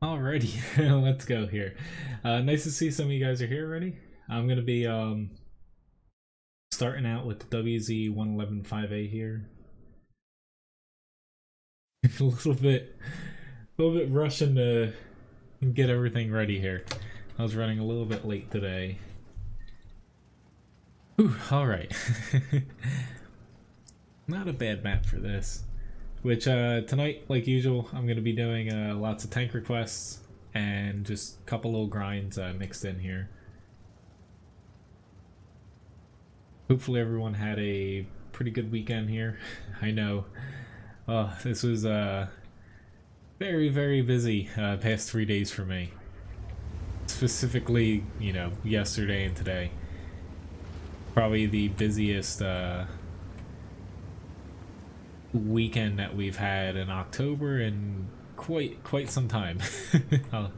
Alrighty, let's go here. Nice to see some of you guys are here already. I'm gonna be starting out with the WZ1115A here. a little bit rushing to get everything ready here. I was running a little bit late today. Ooh, alright. Not a bad map for this. Which tonight, like usual, I'm going to be doing lots of tank requests and just a couple little grinds mixed in here. Hopefully everyone had a pretty good weekend here. I know this was very, very busy past 3 days for me. Specifically, you know, yesterday and today. Probably the busiest weekend that we've had in October in quite some time. I'll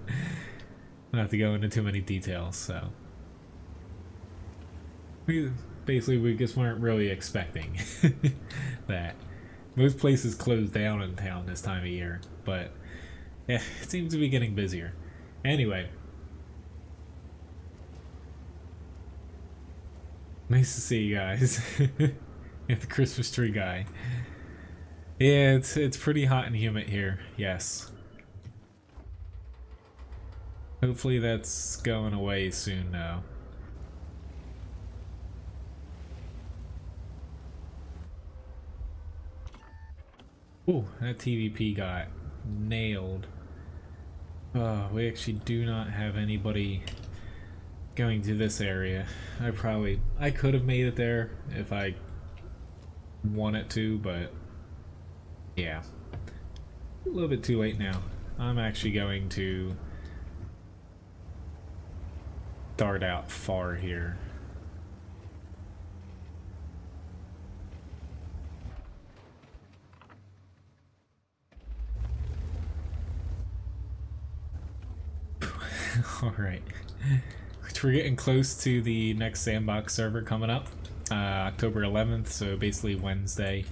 not have to go into too many details. So we just weren't really expecting that. Most places close down in town this time of year, but yeah, it seems to be getting busier. Anyway, nice to see you guys. The Christmas tree guy. Yeah, it's pretty hot and humid here, yes. Hopefully that's going away soon now. Ooh, that TVP got nailed. Oh, we actually do not have anybody going to this area. I could have made it there if I wanted to, but yeah, a little bit too late now. I'm actually going to dart out far here. Alright. We're getting close to the next sandbox server coming up. October 11th, so basically Wednesday.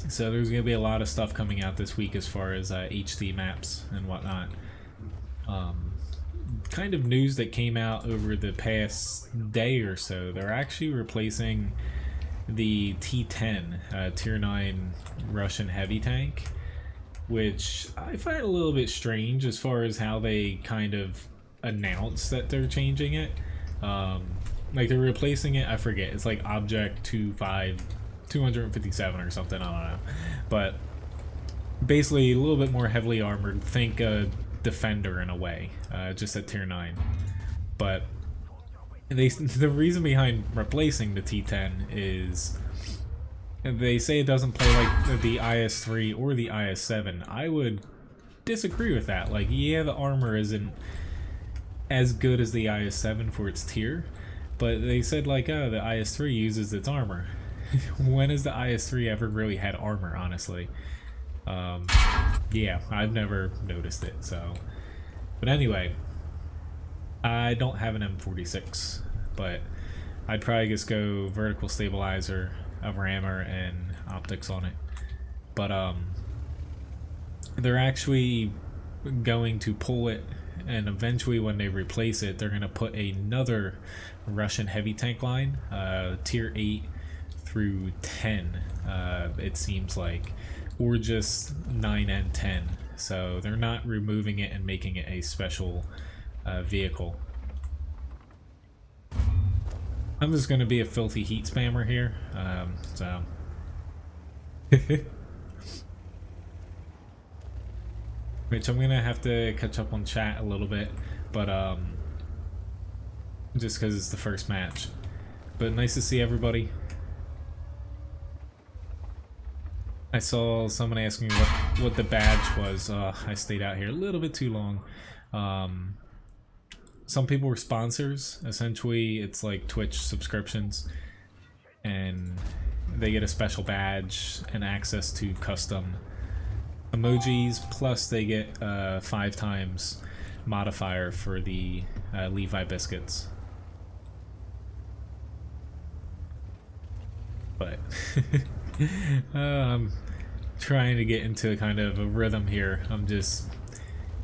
So there's going to be a lot of stuff coming out this week as far as HD maps and whatnot. Kind of news that came out over the past day or so, they're actually replacing the T-10 Tier 9 Russian heavy tank, which I find a little bit strange as far as how they kind of announce that they're changing it. Like they're replacing it, I forget, it's like Object 257 or something, I don't know. But basically a little bit more heavily armored, think a Defender in a way, just at Tier 9. But the reason behind replacing the T-10 is they say it doesn't play like the IS-3 or the IS-7. I would disagree with that. Like, yeah, the armor isn't as good as the IS-7 for its tier, but they said like, oh, the IS-3 uses its armor. When has the IS-3 ever really had armor, honestly? Yeah, I've never noticed it, so. But anyway, I don't have an M46, but I'd probably just go vertical stabilizer, a rammer, and optics on it. But they're actually going to pull it, and eventually when they replace it, they're going to put another Russian heavy tank line, tier 8 through 10, it seems like, or just 9 and 10. So they're not removing it and making it a special vehicle. I'm just going to be a filthy heat spammer here, so which I'm going to have to catch up on chat a little bit, but just because it's the first match. But nice to see everybody. I saw someone asking what the badge was. I stayed out here a little bit too long. Some people were sponsors. Essentially, it's like Twitch subscriptions, and they get a special badge and access to custom emojis. Plus, they get 5 times modifier for the Levi biscuits. But trying to get into kind of a rhythm here. I'm just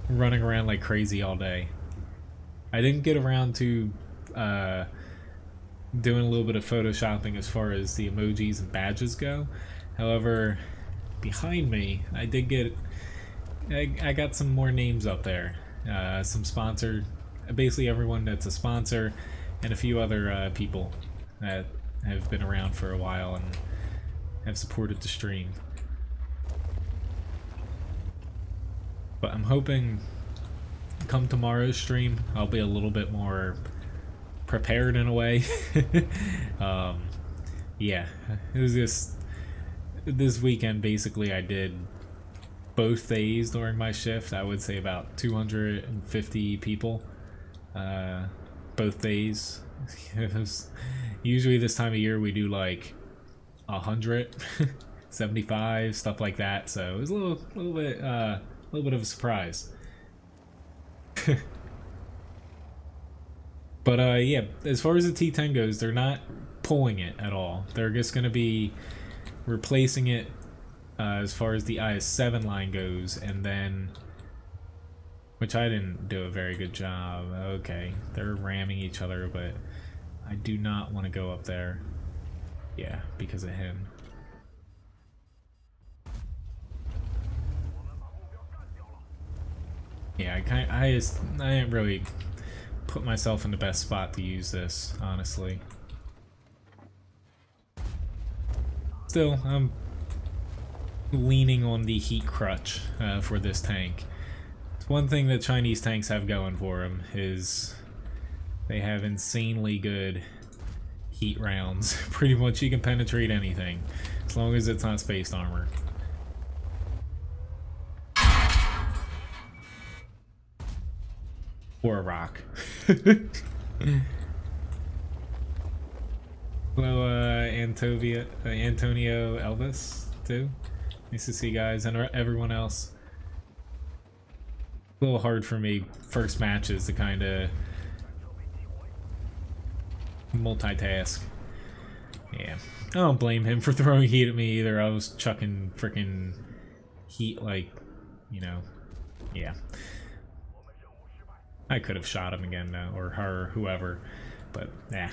running around like crazy all day. I didn't get around to doing a little bit of photoshopping as far as the emojis and badges go. However, behind me, I did get, I got some more names up there. Some sponsor, basically everyone that's a sponsor, and a few other people that have been around for a while and have supported the stream. But I'm hoping come tomorrow's stream, I'll be a little bit more prepared in a way. Yeah, it was just this weekend basically I did both days during my shift. I would say about 250 people both days. It was, usually this time of year we do like 100 75, stuff like that, so it was a little bit of a surprise. But yeah, as far as the T10 goes, they're not pulling it at all. They're just going to be replacing it as far as the IS-7 line goes, and then, which I didn't do a very good job. Okay, they're ramming each other, but I do not want to go up there. Yeah, because of him. Yeah, I didn't really put myself in the best spot to use this, honestly. Still, I'm leaning on the heat crutch for this tank. It's one thing that Chinese tanks have going for them is they have insanely good heat rounds. Pretty much you can penetrate anything, as long as it's not spaced armor. Or a rock. Hello, Antonio Elvis, too. Nice to see you guys, and everyone else. A little hard for me, first matches, to kind of multitask. Yeah, I don't blame him for throwing heat at me either. I was chucking freaking heat like, you know, yeah. I could have shot him again, though, or her, whoever, but nah.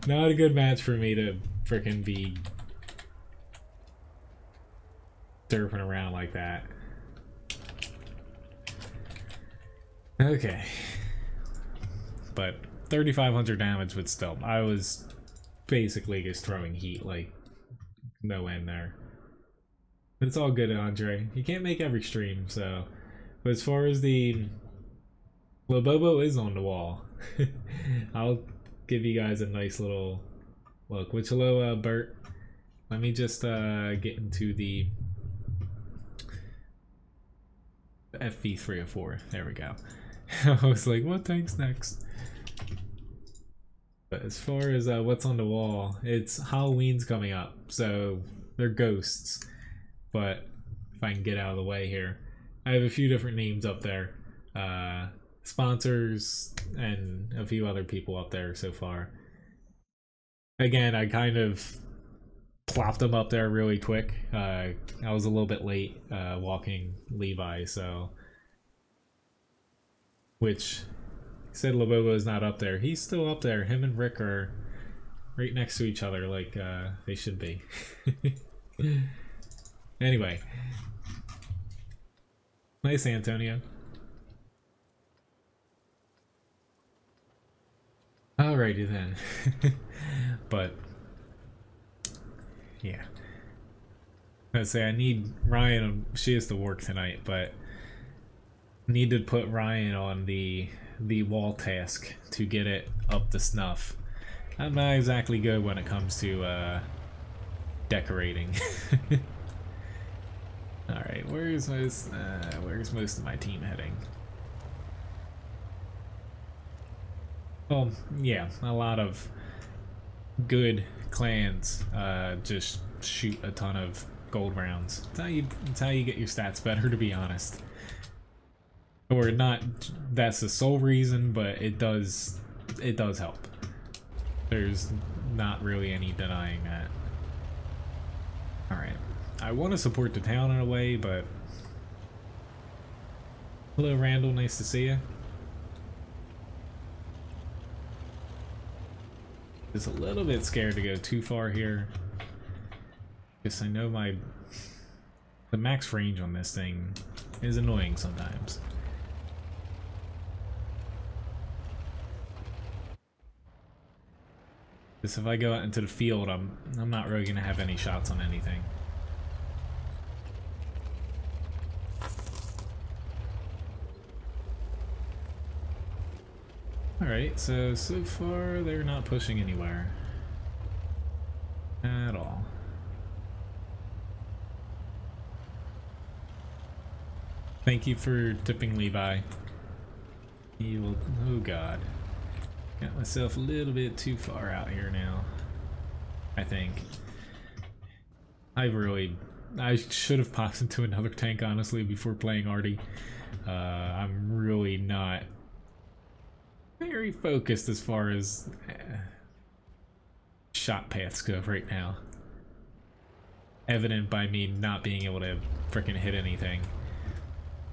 Not a good match for me to frickin' be derping around like that. Okay. But 3,500 damage, but still, I was basically just throwing heat like no end there. But it's all good, Andre. You can't make every stream, so. But as far as the Lobobo is on the wall. I'll give you guys a nice little look. Which hello, Bert. Let me just get into the FV304. There we go. I was like, what tank's next? But as far as what's on the wall, it's Halloween's coming up, so they're ghosts. But if I can get out of the way here, I have a few different names up there. Sponsors and a few other people up there so far. Again, I kind of plopped them up there really quick. I was a little bit late walking Levi, so. Which said Lobobo is not up there. He's still up there. Him and Rick are right next to each other like they should be. Anyway. Nice, Antonio. Alrighty then. But yeah. I'd say I need Ryan. She has to work tonight, but need to put Ryan on the wall task to get it up to snuff. I'm not exactly good when it comes to decorating. Alright, where's most of my team heading? Well, yeah, a lot of good clans just shoot a ton of gold rounds. It's how you get your stats better, to be honest. Or not, that's the sole reason, but it does help. There's not really any denying that. Alright. I want to support the town in a way, but hello Randall, nice to see you. Just a little bit scared to go too far here. Because I know the max range on this thing is annoying sometimes. Because if I go out into the field, I'm not really gonna have any shots on anything. Alright, so far they're not pushing anywhere. At all. Thank you for tipping Levi. He will, oh god. Got myself a little bit too far out here now, I think. I should have popped into another tank, honestly, before playing Artie. I'm really not very focused as far as shot paths go right now. Evident by me not being able to frickin' hit anything.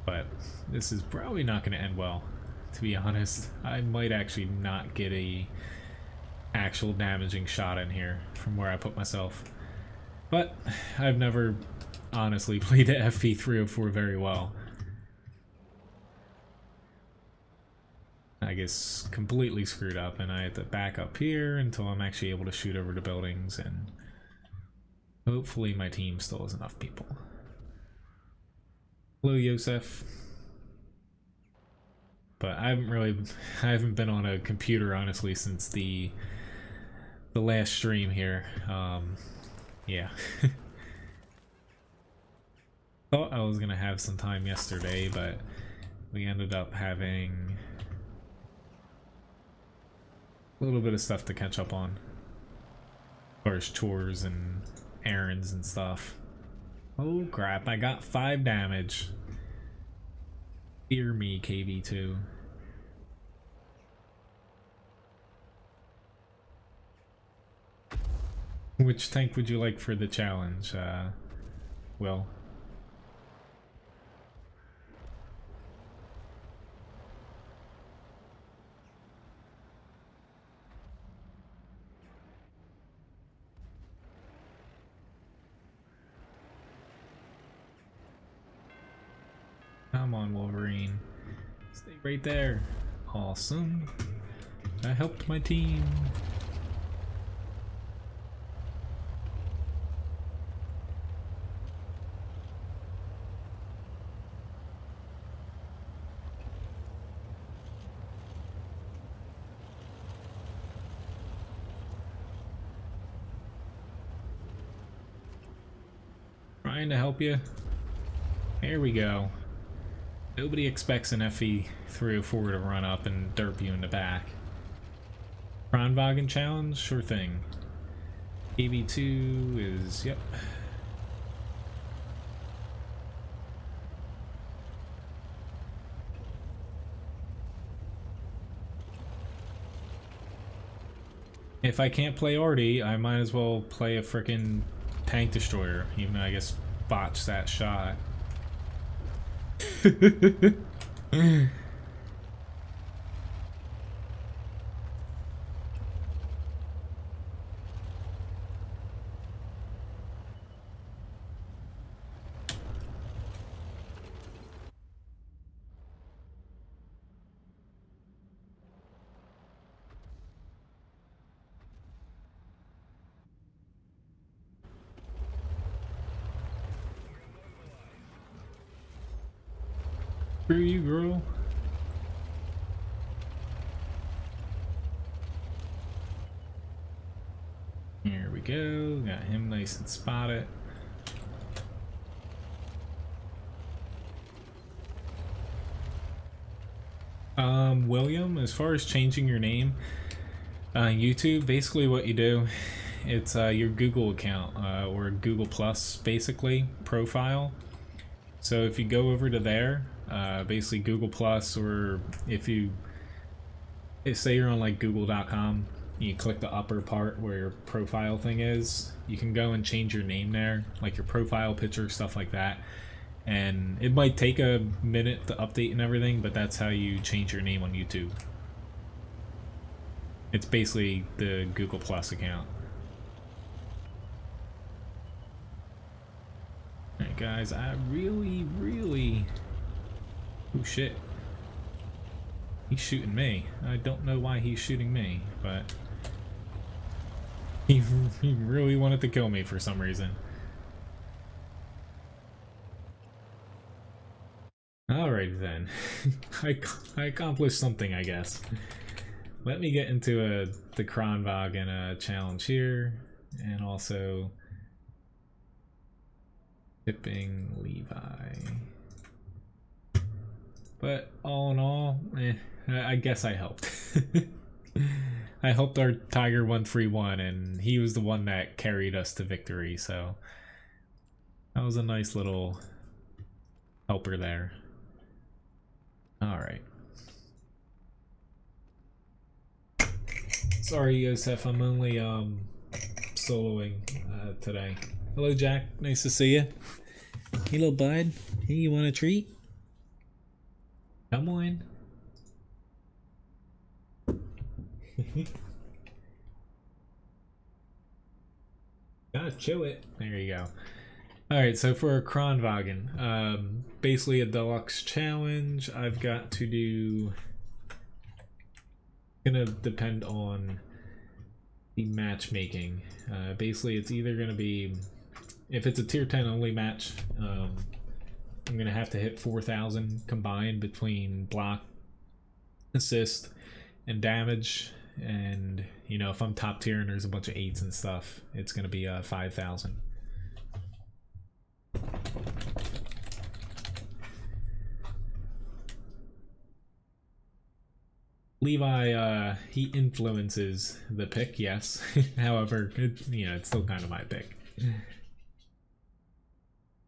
But this is probably not going to end well, to be honest. I might actually not get a actual damaging shot in here from where I put myself. But I've never honestly played the FV304 very well. I guess completely screwed up, and I have to back up here until I'm actually able to shoot over the buildings, and hopefully my team still has enough people. Hello, Yosef. But I haven't been on a computer honestly since the last stream here. Yeah. Thought I was gonna have some time yesterday, but we ended up having a little bit of stuff to catch up on, as far as chores and errands and stuff. Oh crap, I got 5 damage. Fear me, KV2. Which tank would you like for the challenge, Will? Come on, Wolverine. Stay right there. Awesome. I helped my team. Trying to help you. There we go. Nobody expects an FE304 to run up and derp you in the back. Kronwagen challenge? Sure thing. KV2 is, yep. If I can't play Artie, I might as well play a frickin' tank destroyer, even though I guess botched that shot. Screw you, girl. Here we go. Got him nice and spotted. William, as far as changing your name on YouTube, basically what you do, it's your Google account or Google Plus basically profile. So if you go over to there, basically Google Plus, or if say you're on like google.com, you click the upper part where your profile thing is, you can go and change your name there, like your profile picture, stuff like that. And it might take a minute to update and everything, but that's how you change your name on YouTube. It's basically the Google Plus account. Alright guys, I really... Oh shit. He's shooting me. I don't know why he's shooting me, but... He really wanted to kill me for some reason. Alright then. I accomplished something, I guess. Let me get into the Kronwagen challenge here, and also tipping Levi. But all in all, I guess I helped. I helped our Tiger 131, and he was the one that carried us to victory, so that was a nice little helper there. Alright. Sorry, Yosef, I'm only soloing today. Hello, Jack. Nice to see you. Hey, little bud. Hey, you want a treat? Come on. Gotta chew it. There you go. Alright, so for a Kronwagen, basically a deluxe challenge, I've got to do... Gonna depend on the matchmaking. Basically, it's either gonna be... If it's a tier 10 only match, I'm gonna have to hit 4,000 combined between block, assist, and damage. And, you know, if I'm top tier and there's a bunch of 8s and stuff, it's gonna be 5,000. Levi, he influences the pick, yes. However, it's still kind of my pick.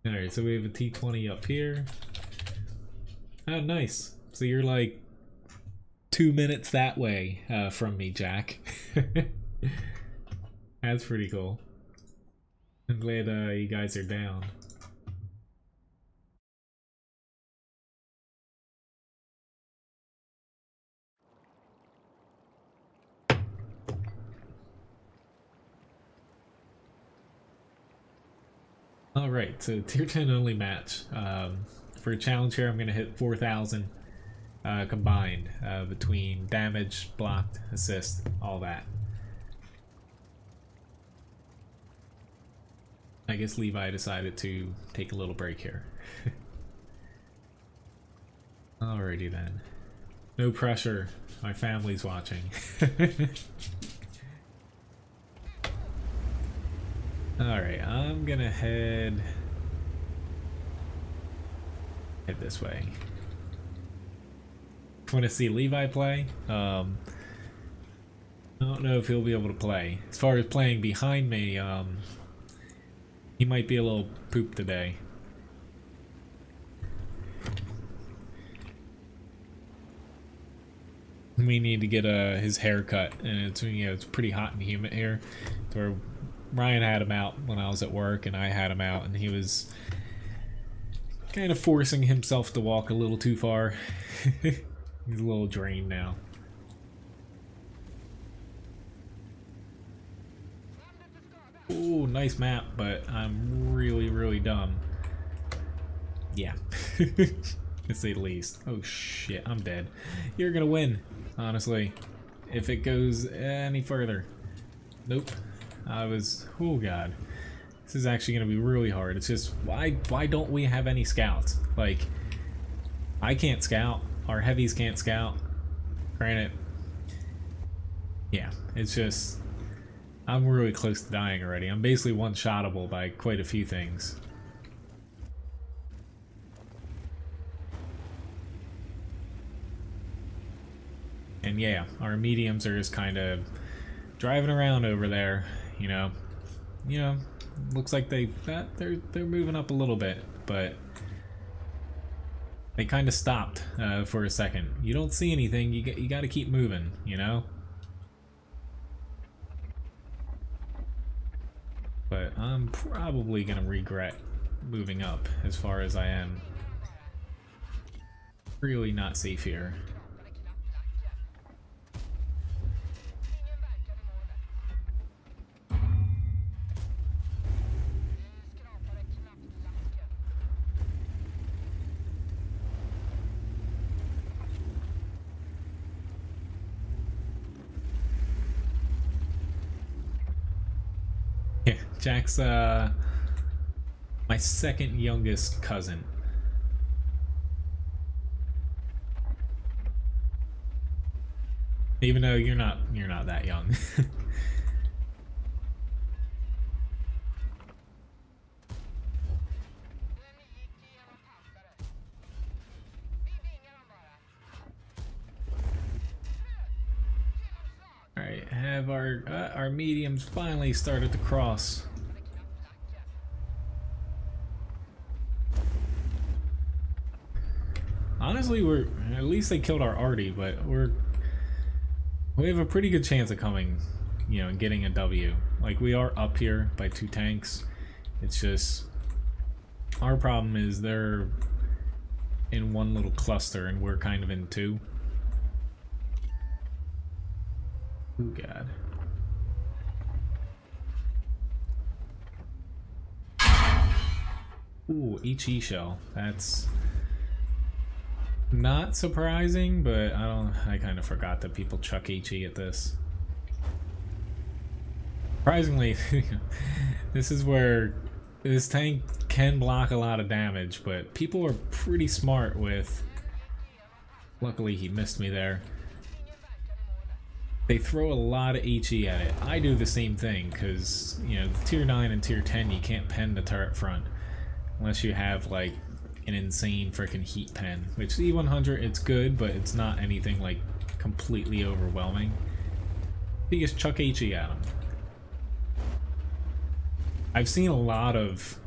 Alright, so we have a T20 up here. Oh, nice. So you're like 2 minutes that way from me, Jack. That's pretty cool. I'm glad you guys are down. Alright, so tier 10 only match. For a challenge here, I'm going to hit 4,000 combined between damage, blocked, assist, all that. I guess Levi decided to take a little break here. Alrighty then. No pressure. My family's watching. Alright, I'm gonna head this way. Want to see Levi play? I don't know if he'll be able to play. As far as playing behind me, he might be a little poop today. We need to get his hair cut, and it's pretty hot and humid here. So Ryan had him out when I was at work, and I had him out, and he was kind of forcing himself to walk a little too far. He's a little drained now. Ooh, nice map, but I'm really dumb. Yeah. To say the least. Oh shit, I'm dead. You're gonna win, honestly, if it goes any further. Nope. Oh god. This is actually gonna be really hard. It's just, why don't we have any scouts? Like, I can't scout. Our heavies can't scout. Granted, yeah, it's just, I'm really close to dying already. I'm basically one-shottable by quite a few things. And yeah, our mediums are just kind of driving around over there, you know, looks like they're moving up a little bit, but they kind of stopped for a second. You don't see anything, you got to keep moving, you know? I'm probably gonna regret moving up as far as I am. Really not safe here. Yeah, Jack's my second youngest cousin. Even though you're not that young. Alright, have our mediums finally started to cross. Honestly, at least they killed our Artie, but we have a pretty good chance of coming, you know, and getting a W. Like, we are up here by 2 tanks. It's just our problem is they're in one little cluster and we're kind of in 2. Oh god. Ooh, HE shell. That's not surprising, but I kind of forgot that people chuck HE at this. Surprisingly, this is where this tank can block a lot of damage, but people are pretty smart with... Luckily he missed me there. They throw a lot of HE at it. I do the same thing, because, you know, the tier 9 and tier 10 you can't pen the turret front. Unless you have, like, an insane freaking heat pen. Which, E100, it's good, but it's not anything, like, completely overwhelming. You just chuck HE at them. I've seen a lot of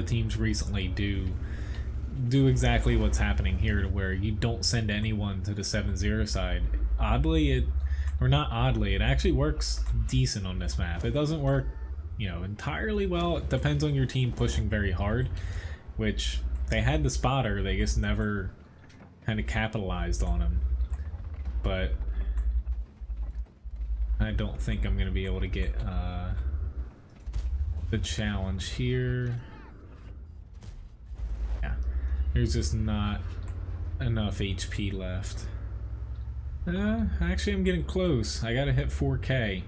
teams recently do exactly what's happening here, to where you don't send anyone to the 7-0 side. Oddly, it actually works decent on this map. It doesn't work, you know, entirely well. It depends on your team pushing very hard, which they had the spotter, they just never kind of capitalized on him. But I don't think I'm gonna be able to get the challenge here. Yeah, there's just not enough HP left. Actually, I'm getting close. I gotta hit 4K.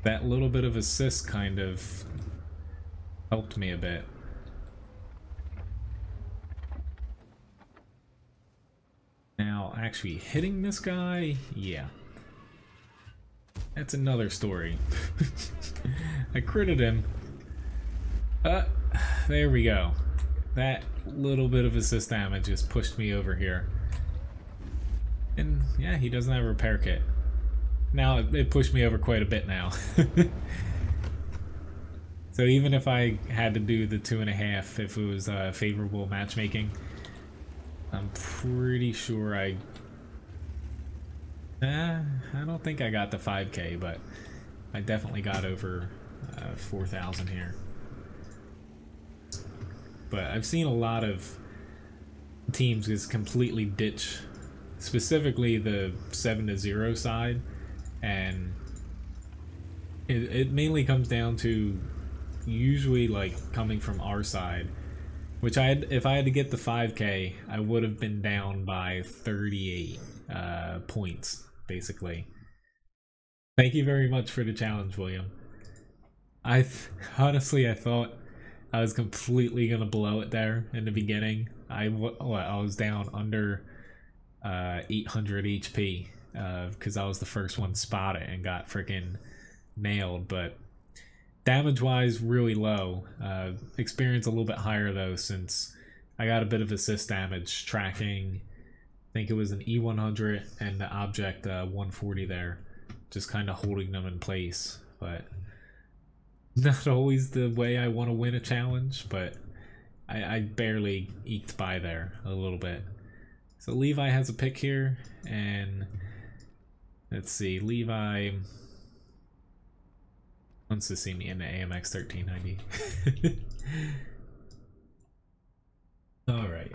That little bit of assist kind of helped me a bit. Now, actually hitting this guy, yeah. That's another story. I critted him. There we go. That little bit of assist damage just pushed me over here. And yeah, he doesn't have a repair kit. Now it pushed me over quite a bit now. So even if I had to do the 2.5, if it was favorable matchmaking, I'm pretty sure I don't think I got the 5K, but I definitely got over 4,000 here. But I've seen a lot of teams just completely ditch, specifically the 7-0 side, and it mainly comes down to usually like coming from our side, which if I had to get the 5K, I would have been down by 38 points, basically. Thank you very much for the challenge, William. Honestly, I thought I was completely gonna blow it there in the beginning. I was down under 800 HP because I was the first one to spot it and got freaking nailed, but damage-wise, really low. Experience a little bit higher though, since I got a bit of assist damage tracking. I think it was an E100 and the object 140 there, just kind of holding them in place. But not always the way I want to win a challenge, but I barely eked by there a little bit. So Levi has a pick here, and let's see, Levi, Wants to see me in the AMX 1390. Alright.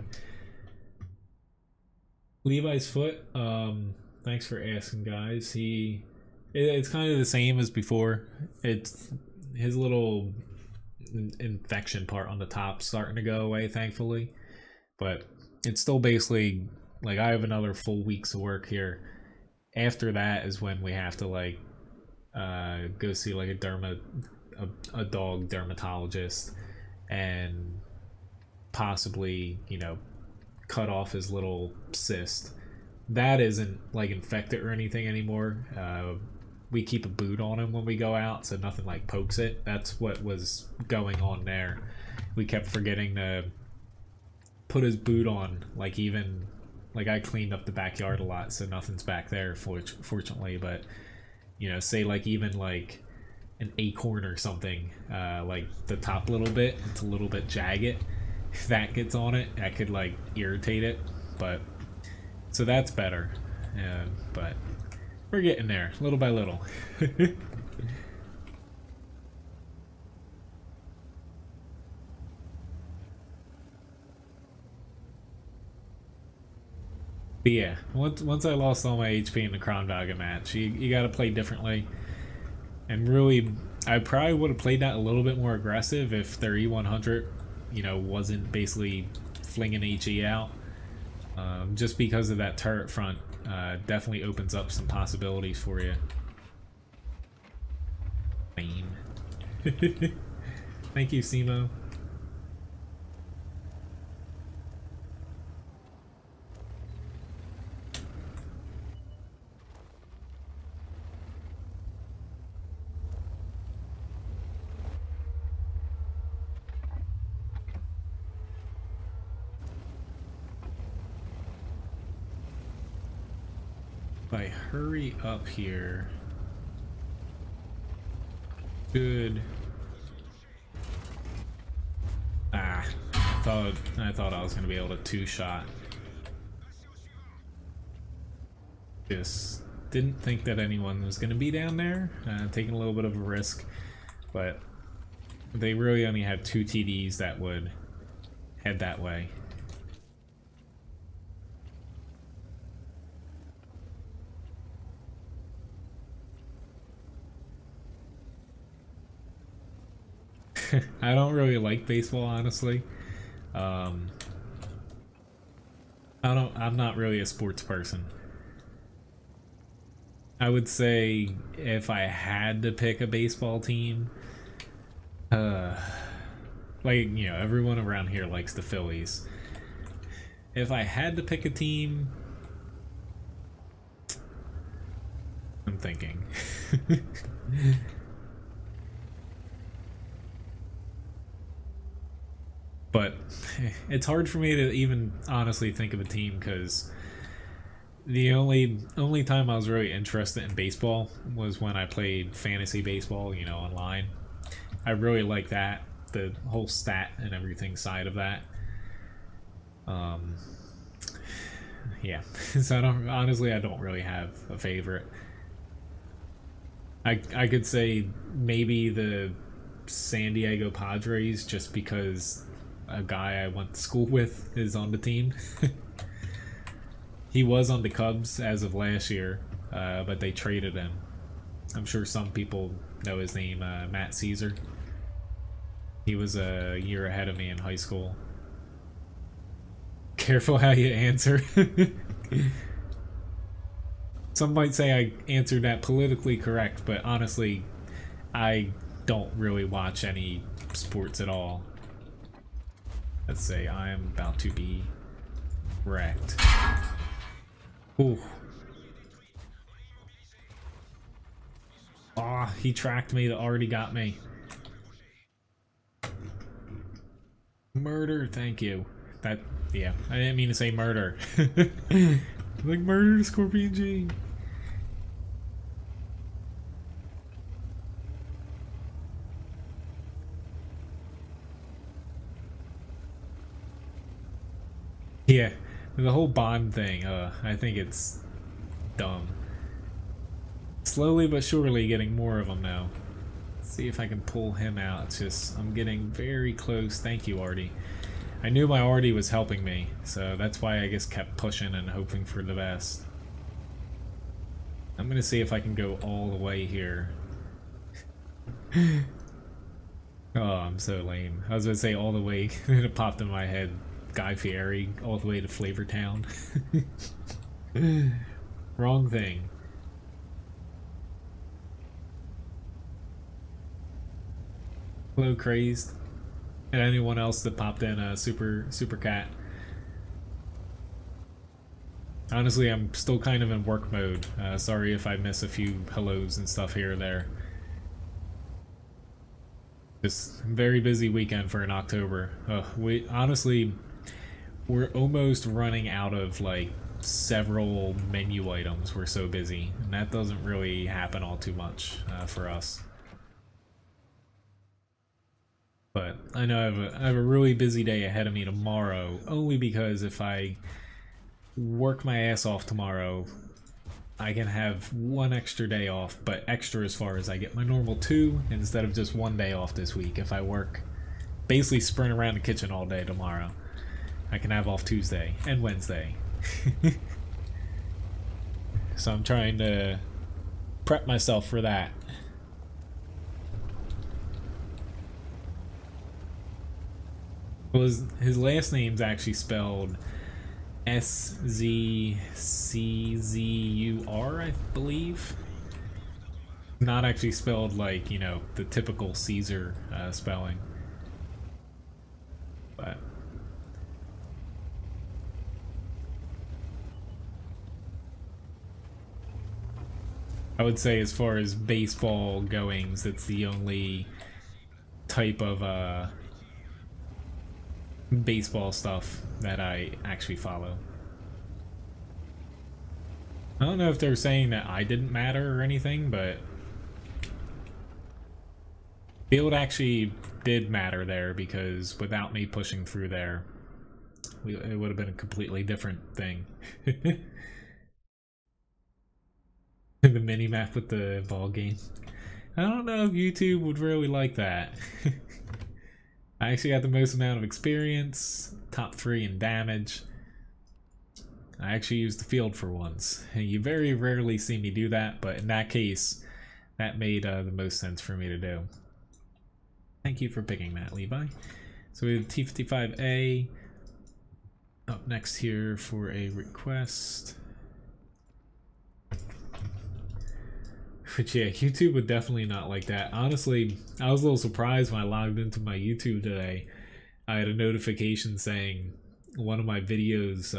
Levi's foot, thanks for asking, guys. It's kind of the same as before. It's his little infection part on the top starting to go away, thankfully. But it's still basically, like, I have another full week's of work here. After that is when we have to, like, go see, like, a dog dermatologist and possibly, you know, cut off his little cyst. That isn't, like, infected or anything anymore. We keep a boot on him when we go out, so nothing, like, pokes it. That's what was going on there. We kept forgetting to put his boot on, like, even, like, I cleaned up the backyard a lot, so nothing's back there, fortunately, but, you know, say, like, even, like, an acorn or something, like, the top little bit, it's a little bit jagged. If that gets on it, that could, like, irritate it, but, so that's better, but we're getting there, little by little. But yeah, once I lost all my HP in the Crown Valga match, you gotta play differently. And really, I probably would have played that a little bit more aggressive if their E100, you know, wasn't basically flinging HE out. Just because of that turret front, definitely opens up some possibilities for you. Thank you, Simo. If I hurry up here, good. I thought I was gonna be able to two-shot. Just didn't think that anyone was gonna be down there. Taking a little bit of a risk, but they really only had 2 TDs that would head that way. I don't really like baseball, honestly. I'm not really a sports person. I would say if I had to pick a baseball team, like, you know, everyone around here likes the Phillies. If I had to pick a team, I'm thinking. But it's hard for me to even honestly think of a team, because the only time I was really interested in baseball was when I played fantasy baseball, you know, online. I really like that, the whole stat and everything side of that. Yeah, so I don't really have a favorite. I could say maybe the San Diego Padres, just because a guy I went to school with is on the team. He was on the Cubs as of last year, but they traded him. I'm sure some people know his name, Matt Caesar. He was a year ahead of me in high school. Careful how you answer. Some might say I answered that politically correct, but honestly, I don't really watch any sports at all. Let's say I am about to be wrecked. Ooh. Ah, he tracked me, that already got me. Murder, thank you. That, yeah, I didn't mean to say murder. Like, murder Scorpion G. Yeah, the whole bond thing, I think it's dumb. Slowly but surely getting more of them now. see if I can pull him out. It's just, I'm getting very close. Thank you, Artie. I knew my Artie was helping me, so that's why I just kept pushing and hoping for the best. I'm gonna see if I can go all the way here. Oh, I'm so lame. I was gonna say all the way, and it popped in my head, Guy Fieri, all the way to Flavortown. Wrong thing. Hello, Crazed. And anyone else that popped in a super cat. Honestly, I'm still kind of in work mode. Sorry if I miss a few hellos and stuff here or there. Just very busy weekend for an October. Honestly, we're almost running out of like several menu items. We're so busy, and that doesn't really happen all too much for us. But I know I have a really busy day ahead of me tomorrow, only because if I work my ass off tomorrow, I can have one extra day off, but extra as far as I get my normal 2 instead of just 1 day off this week. If I work, basically sprint around the kitchen all day tomorrow, I can have off Tuesday and Wednesday. So I'm trying to prep myself for that. Well, his last name's actually spelled S-Z-C-Z-U-R, I believe. Not actually spelled like, you know, the typical Caesar spelling. But I would say as far as baseball goings, it's the only type of baseball stuff that I actually follow. I don't know if they're saying that I didn't matter or anything, but field actually did matter there, because without me pushing through there, it would have been a completely different thing. The mini-map with the ball game. I don't know if YouTube would really like that. I actually got the most amount of experience, top 3 in damage. I actually used the field for once. You very rarely see me do that, but in that case, that made the most sense for me to do. Thank you for picking that, Levi. So we have T55A up next here for a request. But yeah, YouTube would definitely not like that. Honestly, I was a little surprised when I logged into my YouTube today. I had a notification saying one of my videos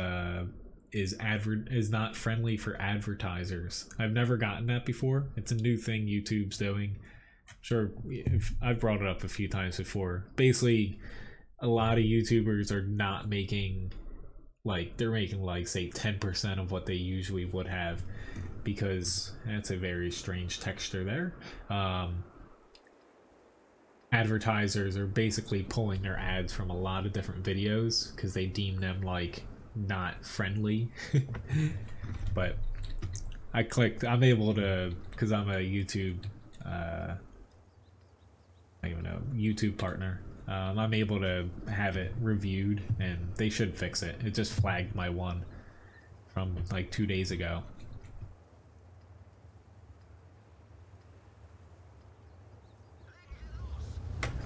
is not friendly for advertisers. I've never gotten that before. It's a new thing YouTube's doing. I'm sure I've brought it up a few times before. Basically, a lot of YouTubers are not making, like, they're making like say 10% of what they usually would have, because that's a very strange texture there. Advertisers are basically pulling their ads from a lot of different videos because they deem them like not friendly. But I clicked, I'm able to, because I'm a YouTube I don't even know, YouTube partner, I'm able to have it reviewed, and they should fix it. It just flagged my one from like 2 days ago.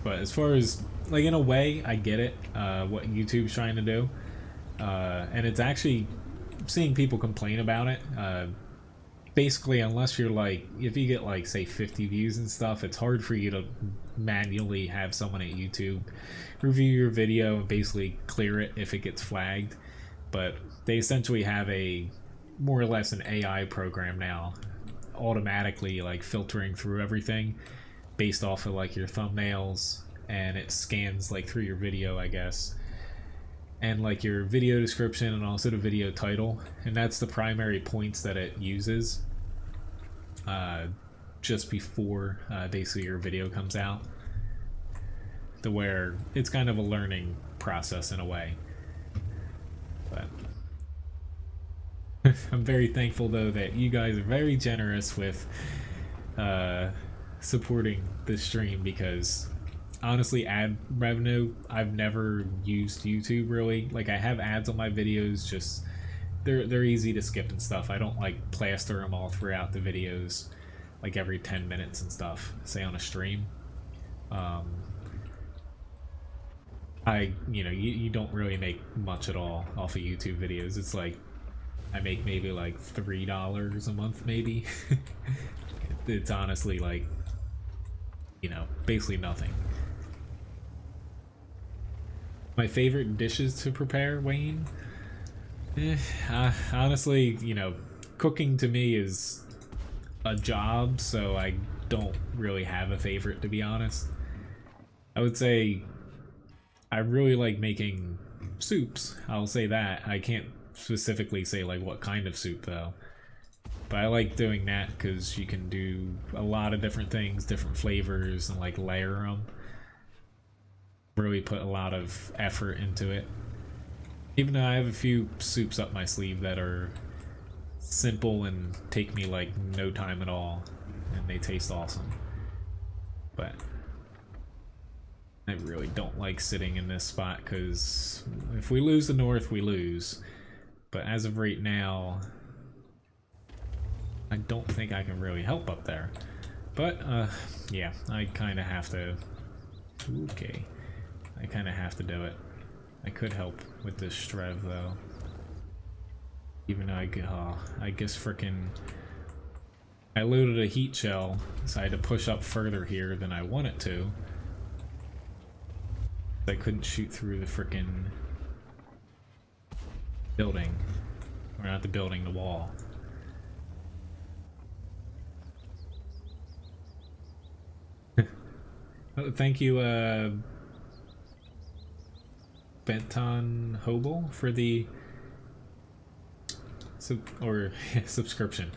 But as far as, like, in a way, I get it, what YouTube's trying to do. And it's actually, seeing people complain about it, basically, unless you're like, if you get like, say, 50 views and stuff, it's hard for you to manually have someone at YouTube review your video and basically clear it if it gets flagged. But they essentially have a, more or less, an AI program now, automatically like filtering through everything based off of like your thumbnails, and it scans like through your video, I guess, and like your video description and also the video title, and that's the primary points that it uses just before basically your video comes out, to where it's kind of a learning process in a way. But I'm very thankful though that you guys are very generous with supporting this stream, because honestly, ad revenue, I've never used YouTube really. Like, I have ads on my videos, just they're easy to skip and stuff. I don't like plaster them all throughout the videos, like every 10 minutes and stuff, say on a stream. You don't really make much at all off of YouTube videos. It's like I make maybe like $3 a month, maybe. It's honestly like, basically nothing. My favorite dishes to prepare, Wayne? Honestly, cooking to me is a job, so I don't really have a favorite, to be honest. I would say I really like making soups. I'll say that. I can't specifically say like what kind of soup though. But I like doing that because you can do a lot of different things, different flavors, and like layer them. Really put a lot of effort into it. Even though I have a few soups up my sleeve that are simple and take me like no time at all, and they taste awesome. But I really don't like sitting in this spot, because if we lose the north, we lose. But as of right now, I don't think I can really help up there. But, yeah, I kind of have to... Okay. I kind of have to do it. I could help with this Strev, though. Even though I guess frickin'... I loaded a heat shell, so I had to push up further here than I wanted to. I couldn't shoot through the frickin' building. Or not the building, the wall. Oh, thank you, Benton Hobel, for the subscription.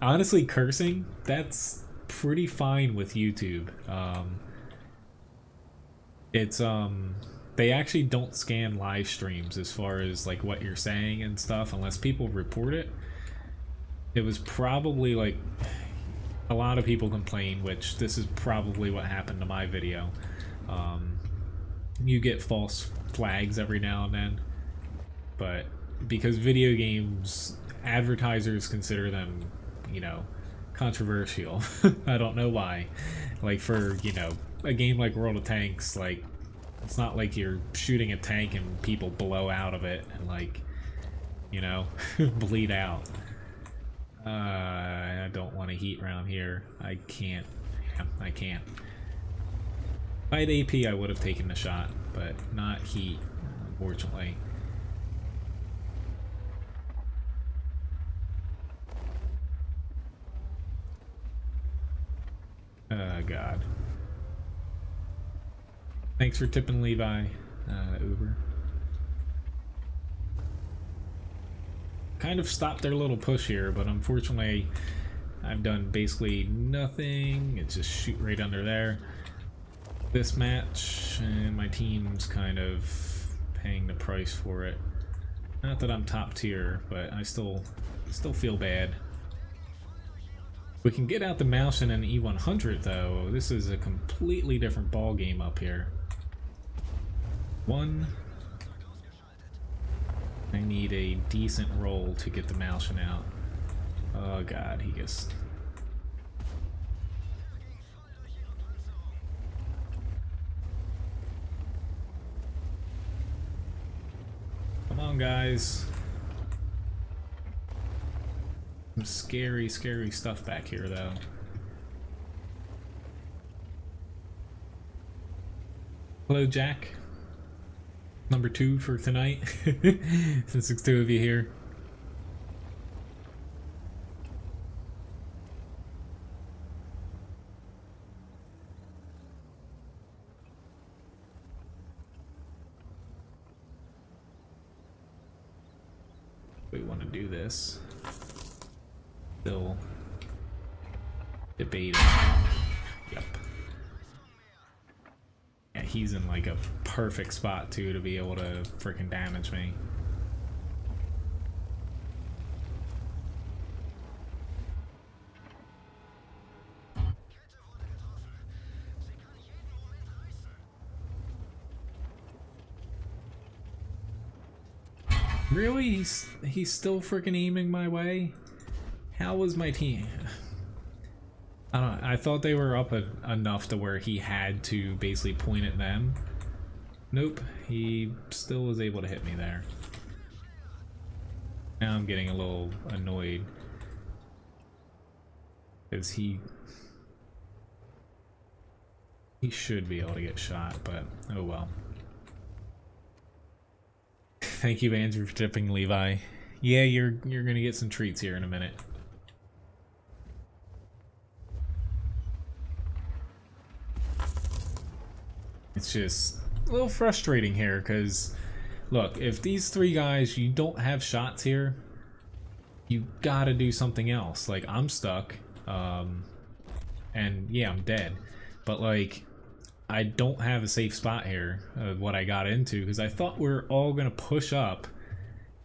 Honestly, cursing, that's pretty fine with YouTube. It's they actually don't scan live streams as far as like what you're saying and stuff unless people report it. It was probably like a lot of people complain, which this is probably what happened to my video. You get false flags every now and then, but because video games, advertisers consider them, controversial. I don't know why. Like for, a game like World of Tanks, like, it's not like you're shooting a tank and people blow out of it and like, bleed out. I don't want to heat around here. I can't. I can't. If I had AP, I would have taken the shot, but not heat, unfortunately. God. Thanks for tipping Levi, Uber. Kind of stopped their little push here, but unfortunately I've done basically nothing. It's just shoot right under there. This match, and my team's kind of paying the price for it. Not that I'm top tier, but I still feel bad. We can get out the mouse in an E100 though. This is a completely different ball game up here. I need a decent roll to get the Malshin out. Oh god, he gets... Come on, guys. Some scary, scary stuff back here, though. Hello, Jack. Number 2 for tonight, since it's 2 of you here. We want to do this. Still debating. Yep. Yeah, he's in like a perfect spot too to be able to freaking damage me. Really? He's still freaking aiming my way? How was my team? I don't know. I thought they were up enough to where he had to basically point at them. Nope. He still was able to hit me there. Now I'm getting a little annoyed. Because he should be able to get shot, but oh well. Thank you, Andrew, for tipping Levi. Yeah, you're gonna get some treats here in a minute. It's just a little frustrating here, because look, if these three guys, you don't have shots here, you gotta do something else. Like, I'm stuck, and yeah, I'm dead, but like, I don't have a safe spot here, what I got into, because I thought we were all gonna push up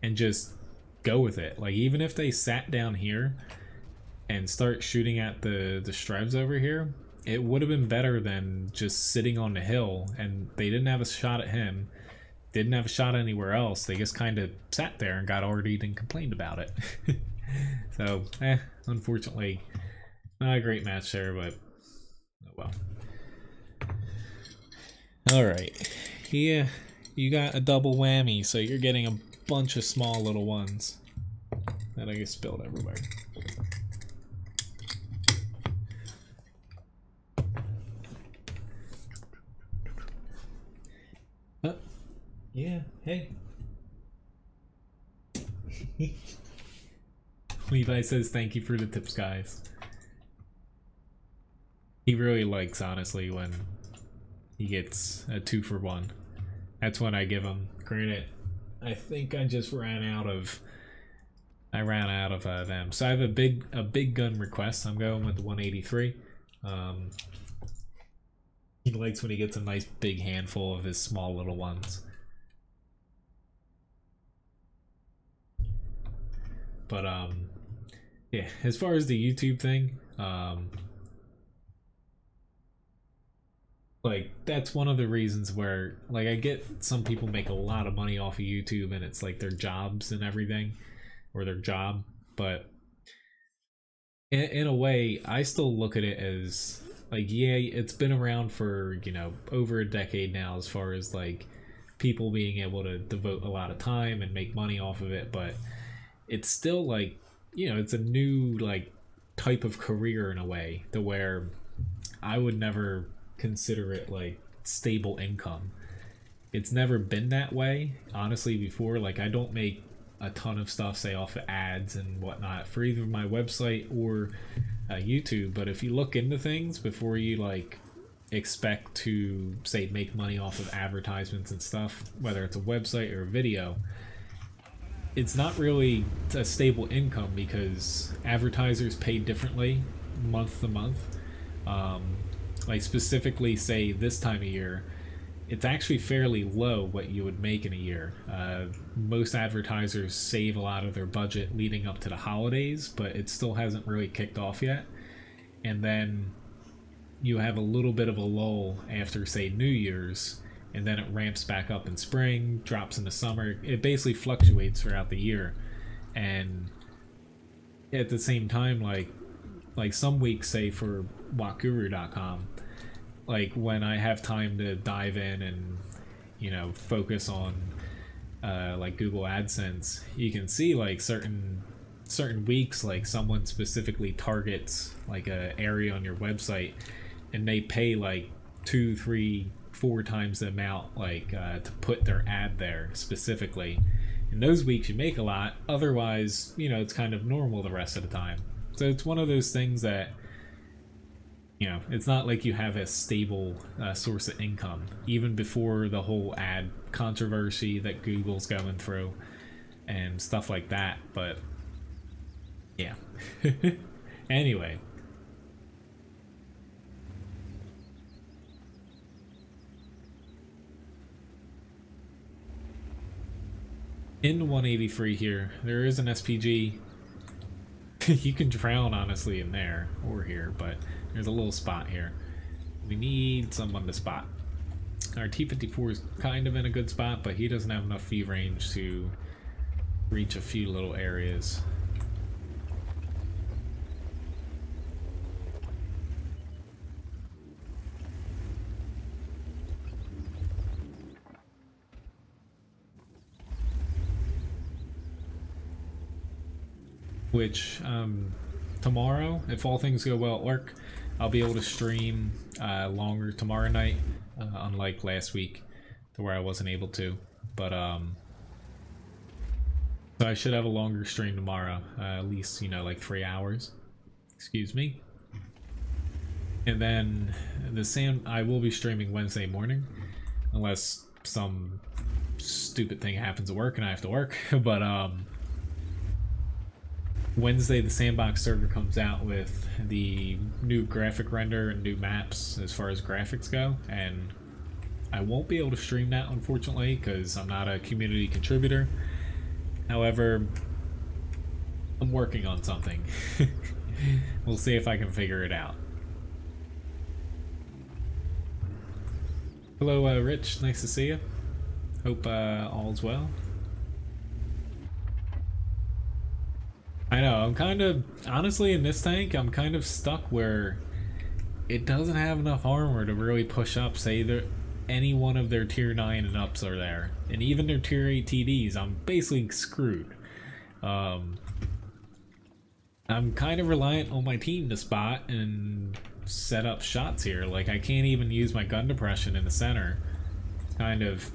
and just go with it. Like, even if they sat down here and start shooting at the Strebs over here, it would have been better than just sitting on the hill, and they didn't have a shot at him, didn't have a shot anywhere else. They just kind of sat there and got already and complained about it. So, unfortunately, not a great match there, but oh well. Alright, yeah, you got a double whammy, so you're getting a bunch of small little ones that I get spilled everywhere. Yeah, hey. Levi says thank you for the tips, guys. He really likes, honestly, when he gets a 2-for-1. That's when I give him credit. I think I just ran out of them. So I have a big gun request. I'm going with the 183. He likes when he gets a nice big handful of his small little ones. But yeah, as far as the YouTube thing, like, that's one of the reasons where, like, I get some people make a lot of money off of YouTube and it's like their jobs and everything, or their job, but in a way, I still look at it as, like, yeah, it's been around for, you know, over a decade now, as far as, like, people being able to devote a lot of time and make money off of it, but it's still, like, you know, it's a new, like, type of career in a way, to where I would never consider it, like, stable income. It's never been that way, honestly, before. Like, I don't make a ton of stuff, say, off of ads and whatnot for either my website or YouTube, but if you look into things before you, like, expect to, say, make money off of advertisements and stuff, whether it's a website or a video, it's not really a stable income, because advertisers pay differently month to month. Like, specifically, say, this time of year, it's actually fairly low what you would make in a year. Most advertisers save a lot of their budget leading up to the holidays, but it still hasn't really kicked off yet. And then you have a little bit of a lull after, say, New Year's, and then it ramps back up in spring, drops in the summer. It basically fluctuates throughout the year. And at the same time, like some weeks, say, for WoTguru.com, like, when I have time to dive in and, you know, focus on like Google AdSense, you can see, like, certain weeks, like, someone specifically targets, like, a area on your website, and they pay like 2, 3, 4 times the amount, like, to put their ad there specifically. In those weeks you make a lot, otherwise, you know, it's kind of normal the rest of the time. So it's one of those things that, you know, it's not like you have a stable source of income, even before the whole ad controversy that Google's going through and stuff like that. But yeah. Anyway, in 183 here, there is an SPG. You can drown, honestly, in there or here, but there's a little spot here. We need someone to spot. Our T-54 is kind of in a good spot, but he doesn't have enough view range to reach a few little areas. Which, tomorrow, if all things go well at work, I'll be able to stream longer tomorrow night, unlike last week, to where I wasn't able to. But, so I should have a longer stream tomorrow, at least, you know, like 3 hours. Excuse me. And then I will be streaming Wednesday morning, unless some stupid thing happens at work and I have to work. But, Wednesday, the sandbox server comes out with the new graphic render and new maps as far as graphics go, and I won't be able to stream that, unfortunately, because I'm not a community contributor. However, I'm working on something. We'll see if I can figure it out. Hello, Rich. Nice to see you. Hope all's well. I know, I'm kind of, honestly, in this tank, I'm kind of stuck where it doesn't have enough armor to really push up, say that any one of their tier 9 and ups are there. And even their tier 8 TDs, I'm basically screwed. I'm kind of reliant on my team to spot and set up shots here. Like, I can't even use my gun depression in the center. It's kind of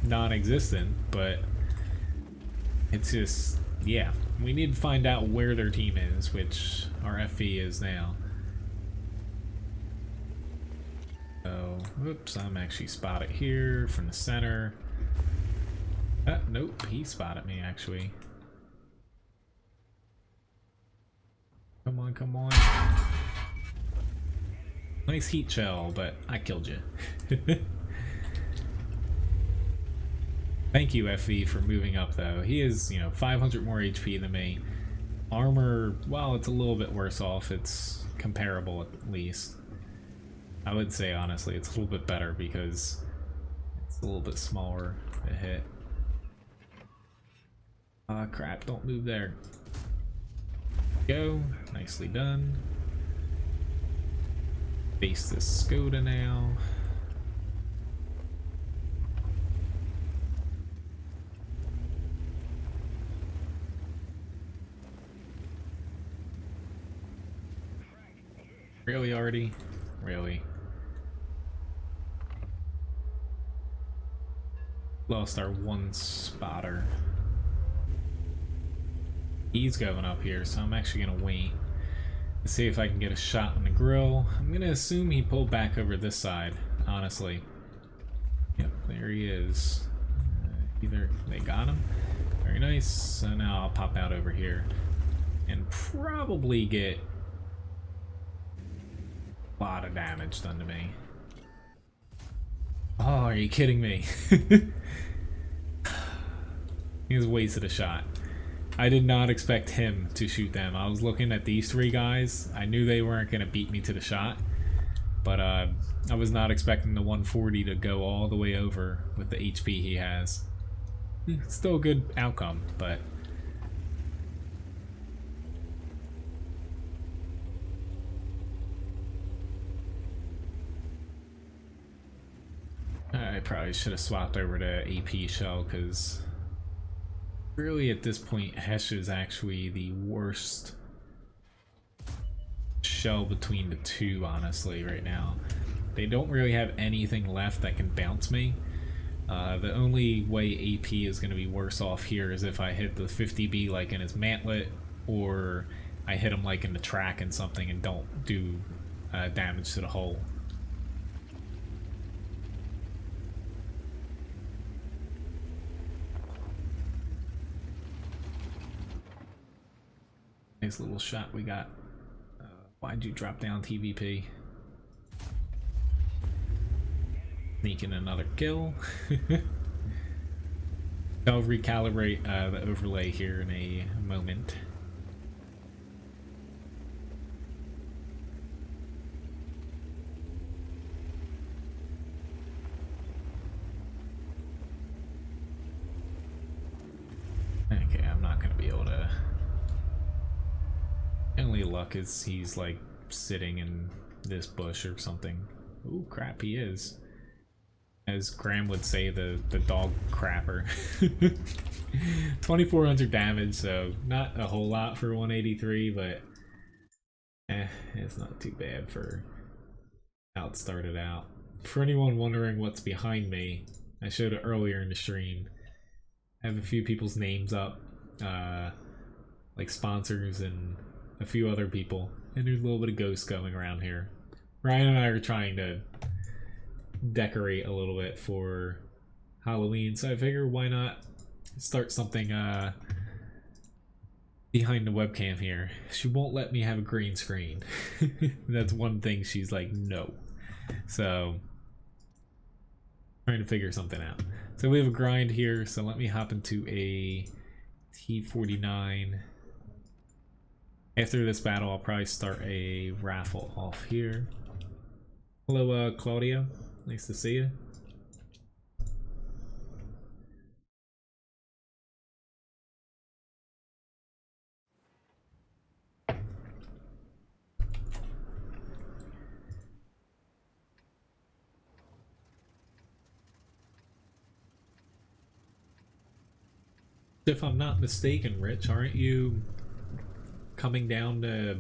non-existent, but it's just, yeah. We need to find out where their team is, which our FV is now. So, whoops, I'm actually spotted here from the center. Nope, he spotted me actually. Come on, come on. Nice heat shell, but I killed you. Thank you, FV, for moving up, though. He is, you know, 500 more HP than me. Armor, well, it's a little bit worse off. It's comparable, at least. I would say, honestly, it's a little bit better because it's a little bit smaller to hit. Ah, crap, don't move there. Go. Nicely done. Face this Skoda now. Really, already? Really? Lost our one spotter. He's going up here, so I'm actually gonna wait to see if I can get a shot on the grill. I'm gonna assume he pulled back over this side, honestly. Yep, there he is. Either they got him. Very nice. So now I'll pop out over here and probably get a lot of damage done to me. Oh, are you kidding me? He's wasted a shot. I did not expect him to shoot them. I was looking at these three guys. I knew they weren't going to beat me to the shot, but I was not expecting the 140 to go all the way over with the HP he has. Still a good outcome, but I probably should have swapped over to AP shell, because really at this point Hesh is actually the worst shell between the two, honestly, right now. They don't really have anything left that can bounce me. The only way AP is going to be worse off here is if I hit the 50B like in his mantlet, or I hit him like in the track and something and don't do damage to the hull. Nice little shot we got. Why'd you drop down, TVP? Sneaking another kill. I'll recalibrate the overlay here in a moment. Okay. luck is he's like sitting in this bush or something. Ooh, crap, he is. As Graham would say, the dog crapper. 2400 damage, so not a whole lot for 183, but it's not too bad for how it started out. For anyone wondering what's behind me, I showed it earlier in the stream. I have a few people's names up, like sponsors and a few other people, and there's a little bit of ghosts going around here. Ryan and I are trying to decorate a little bit for Halloween, so I figure why not start something behind the webcam here. She won't let me have a green screen. That's one thing she's like, no. So trying to figure something out. So we have a grind here, so let me hop into a T49. After this battle, I'll probably start a raffle off here. Hello, Claudia. Nice to see you. If I'm not mistaken, Rich, aren't you coming down to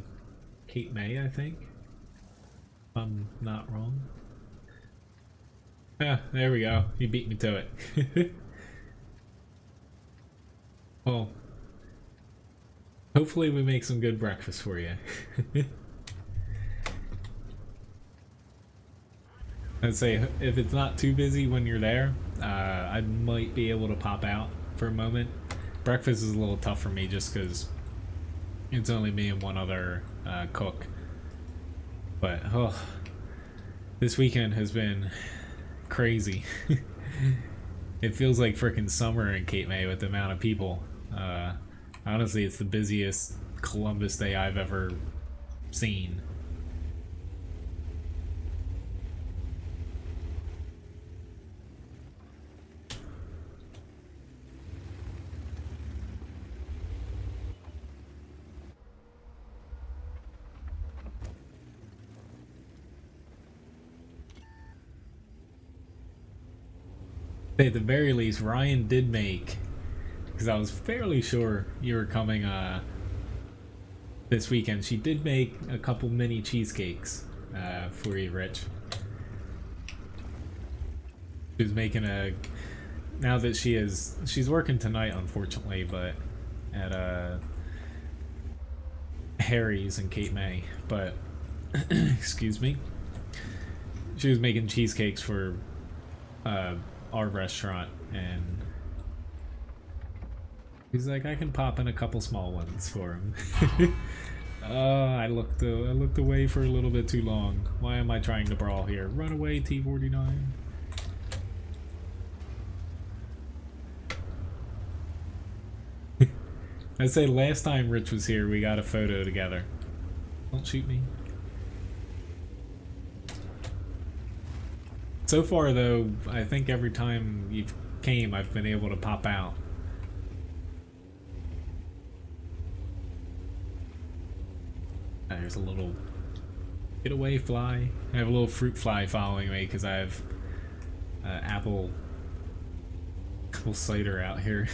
Cape May, I think? If I'm not wrong. Ah, there we go. You beat me to it. Well, hopefully we make some good breakfast for you. I'd say if it's not too busy when you're there, I might be able to pop out for a moment. Breakfast is a little tough for me just because it's only me and one other cook. But oh, this weekend has been crazy. It feels like frickin' summer in Cape May with the amount of people. Honestly, it's the busiest Columbus Day I've ever seen. At the very least, Ryan did make, because I was fairly sure you were coming this weekend, she did make a couple mini cheesecakes for you, Rich. She was making now that she's working tonight, unfortunately, but at Harry's in Cape May, but excuse me, she was making cheesecakes for our restaurant, and he's like, I can pop in a couple small ones for him. I looked away for a little bit too long. Why am I trying to brawl here? Run away, T49. I'd say last time Rich was here, we got a photo together. Don't shoot me. So far, though, I think every time you've came, I've been able to pop out. There's a little get away fly. I have a little fruit fly following me because I have apple cider out here.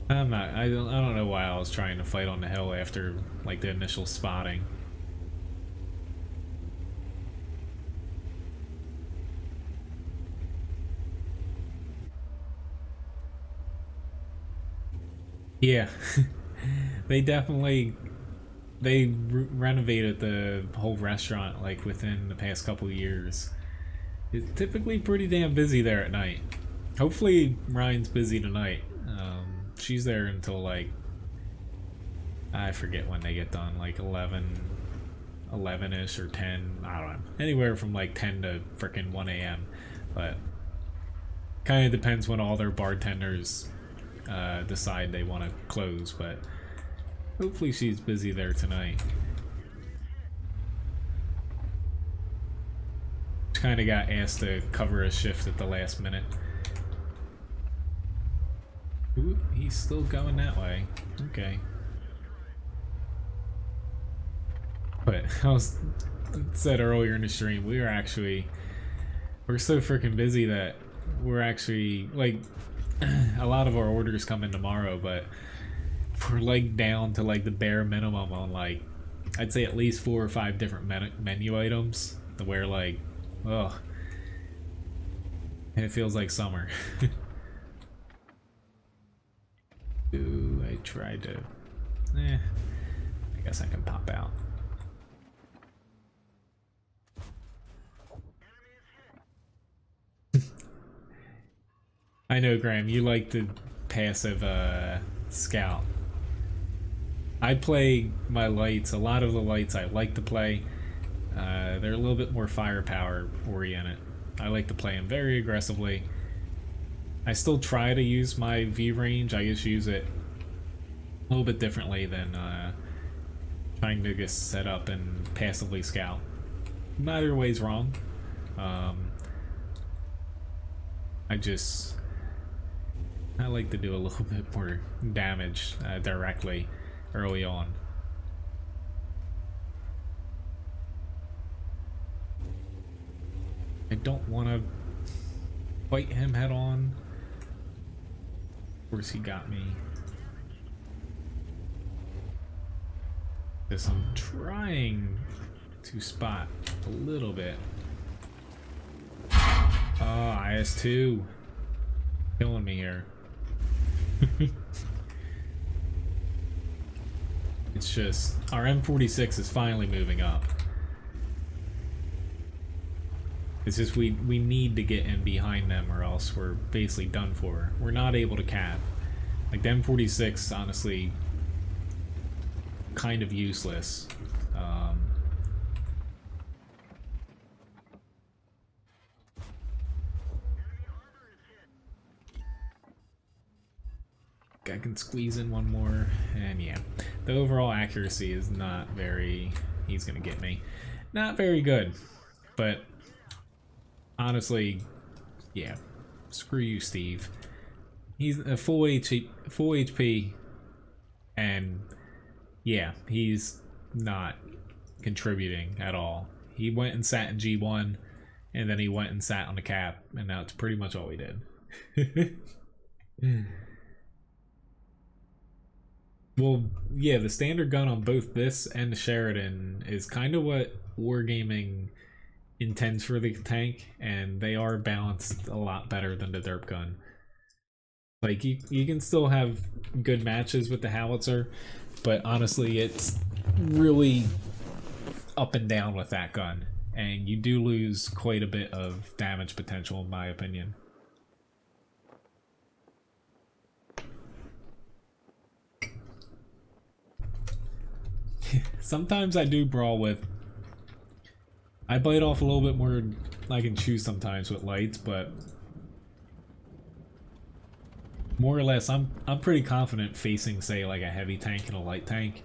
I don't know why I was trying to fight on the hill after like the initial spotting. Yeah, they renovated the whole restaurant like within the past couple of years. It's typically pretty damn busy there at night. Hopefully Ryan's busy tonight. She's there until like, I forget when they get done, like 11-ish or 10, I don't know. Anywhere from like 10 to frickin' 1 a.m. But kind of depends when all their bartenders decide they want to close, but hopefully she's busy there tonight. Kind of got asked to cover a shift at the last minute. Ooh, he's still going that way. Okay. But I said earlier in the stream, we're so freaking busy that we're actually like a lot of our orders come in tomorrow, but we're like down to like the bare minimum on like I'd say at least 4 or 5 different menu items to where like oh, it feels like summer. Ooh, I tried to I guess I can pop out. I know, Graham, you like the passive scout. I play my lights, a lot of the lights I like to play, they're a little bit more firepower oriented. I like to play them very aggressively. I still try to use my V range, I just use it a little bit differently than trying to just set up and passively scout. Neither way's wrong. I like to do a little bit more damage directly early on. I don't want to fight him head on. Of course he got me. Because I'm trying to spot a little bit. Oh, IS-2. Killing me here. It's just our M46 is finally moving up. It's just we need to get in behind them or else we're basically done for. We're not able to cap. Like the M46 honestly kind of useless. I can squeeze in one more, and yeah, the overall accuracy is not very, he's gonna get me, not very good, but honestly, yeah, screw you, Steve. He's a full HP, and yeah, he's not contributing at all. He went and sat in G1, and then he went and sat on the cap, and that's pretty much all he did. Well, yeah, the standard gun on both this and the Sheridan is kind of what Wargaming intends for the tank, and they are balanced a lot better than the derp gun. Like, you can still have good matches with the howitzer, but honestly, it's really up and down with that gun, and you do lose quite a bit of damage potential, in my opinion. Sometimes I do brawl with... I bite off a little bit more than I can chew sometimes with lights, but... more or less, I'm pretty confident facing, say, like a heavy tank and a light tank.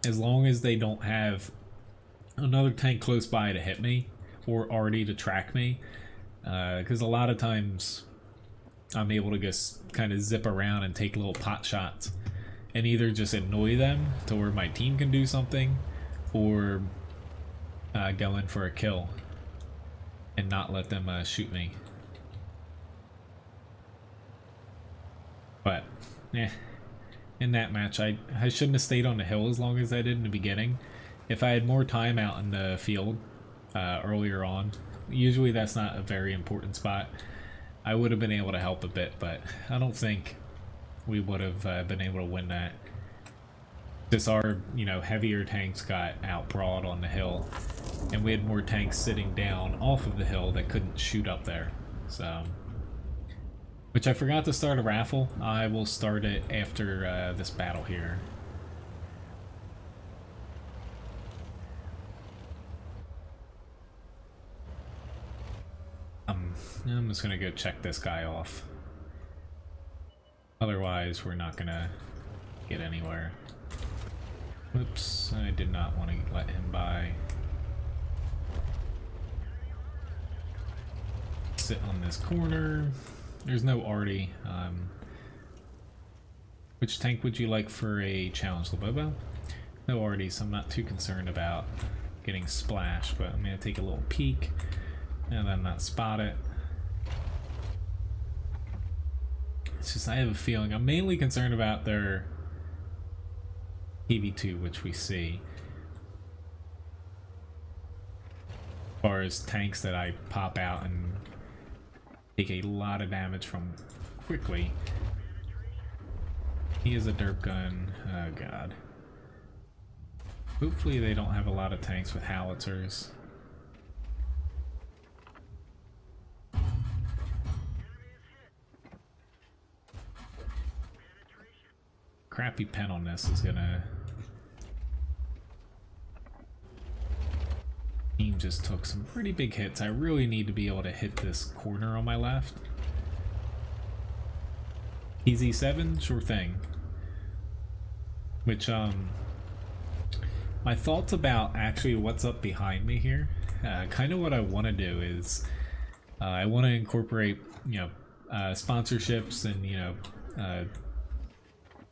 As long as they don't have another tank close by to hit me, or already to track me. Because a lot of times, I'm able to just kind of zip around and take little pot shots. And either just annoy them to where my team can do something, or go in for a kill and not let them shoot me. But, in that match, I shouldn't have stayed on the hill as long as I did in the beginning. If I had more time out in the field earlier on, usually that's not a very important spot, I would have been able to help a bit, but I don't think we would have been able to win that. Just our, you know, heavier tanks got outbrawled on the hill, and we had more tanks sitting down off of the hill that couldn't shoot up there. So, which I forgot to start a raffle. I will start it after this battle here. I'm just gonna go check this guy off. Otherwise, we're not gonna get anywhere. Oops, I did not want to let him by. Sit on this corner. There's no arty. Which tank would you like for a challenge, Lobobo? no arties, so I'm not too concerned about getting splashed, but I'm going to take a little peek and then not spot it. It's just I have a feeling I'm mainly concerned about their PV2, which we see. As far as tanks that I pop out and take a lot of damage from quickly. He is a derp gun. Oh god. Hopefully they don't have a lot of tanks with howitzers. Crappy pen on this is gonna... Team just took some pretty big hits. I really need to be able to hit this corner on my left. PZ7? Sure thing. Which, my thoughts about actually what's up behind me here, kind of what I want to do is, I want to incorporate, you know, sponsorships and, you know,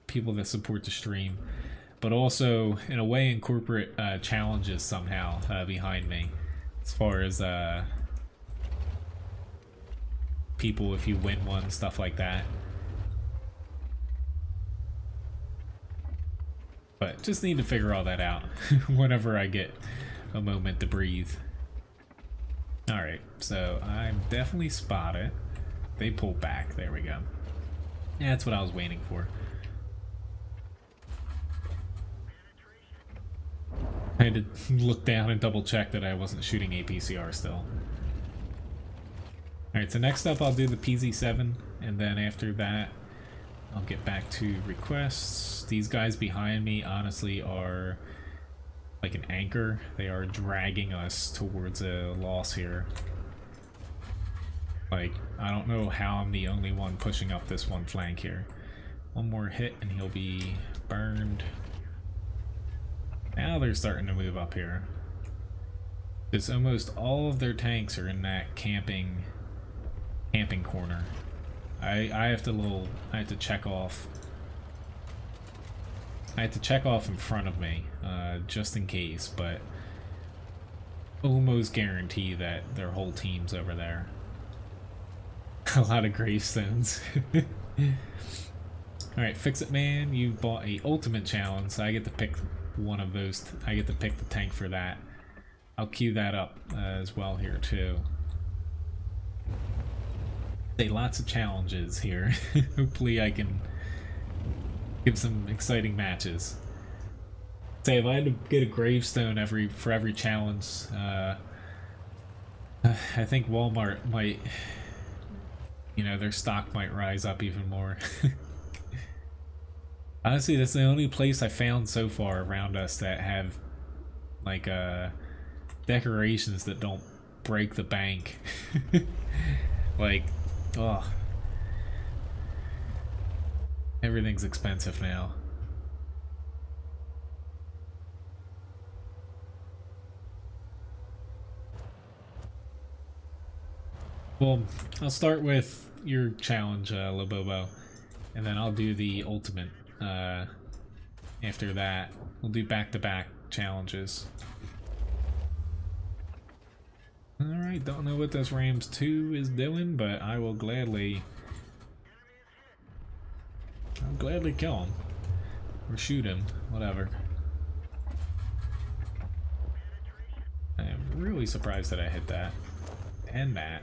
people that support the stream, but also in a way incorporate challenges somehow behind me, as far as people if you win one, stuff like that. But just need to figure all that out whenever I get a moment to breathe. Alright, so I'm definitely spotted. They pull back, there we go. Yeah, that's what I was waiting for. I had to look down and double check that I wasn't shooting APCR still. Alright, so next up I'll do the PZ7, and then after that I'll get back to requests. These guys behind me honestly are like an anchor. They are dragging us towards a loss here. Like, I don't know how I'm the only one pushing up this one flank here. One more hit and he'll be burned. Now they're starting to move up here. Because almost all of their tanks are in that camping corner. I have to check off. I have to check off in front of me, just in case, but almost guarantee that their whole team's over there. A lot of gravestones. Alright, Fix It Man, you bought a ultimate challenge, so I get to pick one of those. I get to pick the tank for that. I'll queue that up as well here too. Lots of challenges here. Hopefully I can give some exciting matches. Say if I had to get a gravestone for every challenge, I think Walmart might, you know, their stock might rise up even more. Honestly, that's the only place I found so far around us that have like decorations that don't break the bank. Like, oh, everything's expensive now. Well, I'll start with your challenge, Lobobo, and then I'll do the ultimate. After that, we'll do back-to-back challenges. Alright, don't know what this Rams 2 is doing, but I will gladly... I'll gladly kill him. Or shoot him, whatever. I am really surprised that I hit that. And that.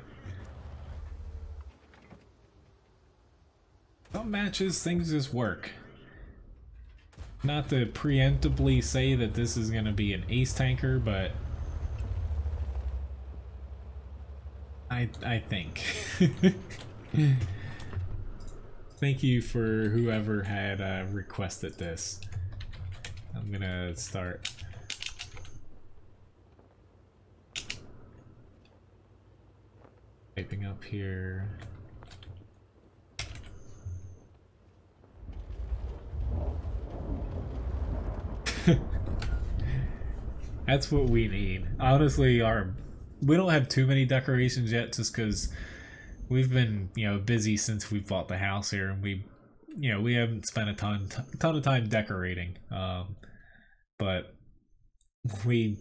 Some matches, things just work. Not to preemptively say that this is going to be an ace tanker, but... I think. Thank you for whoever had requested this. I'm gonna start. Typing up here. That's what we need. Honestly, we don't have too many decorations yet, just because we've been, you know, busy since we bought the house here, and we haven't spent a ton of time decorating. but we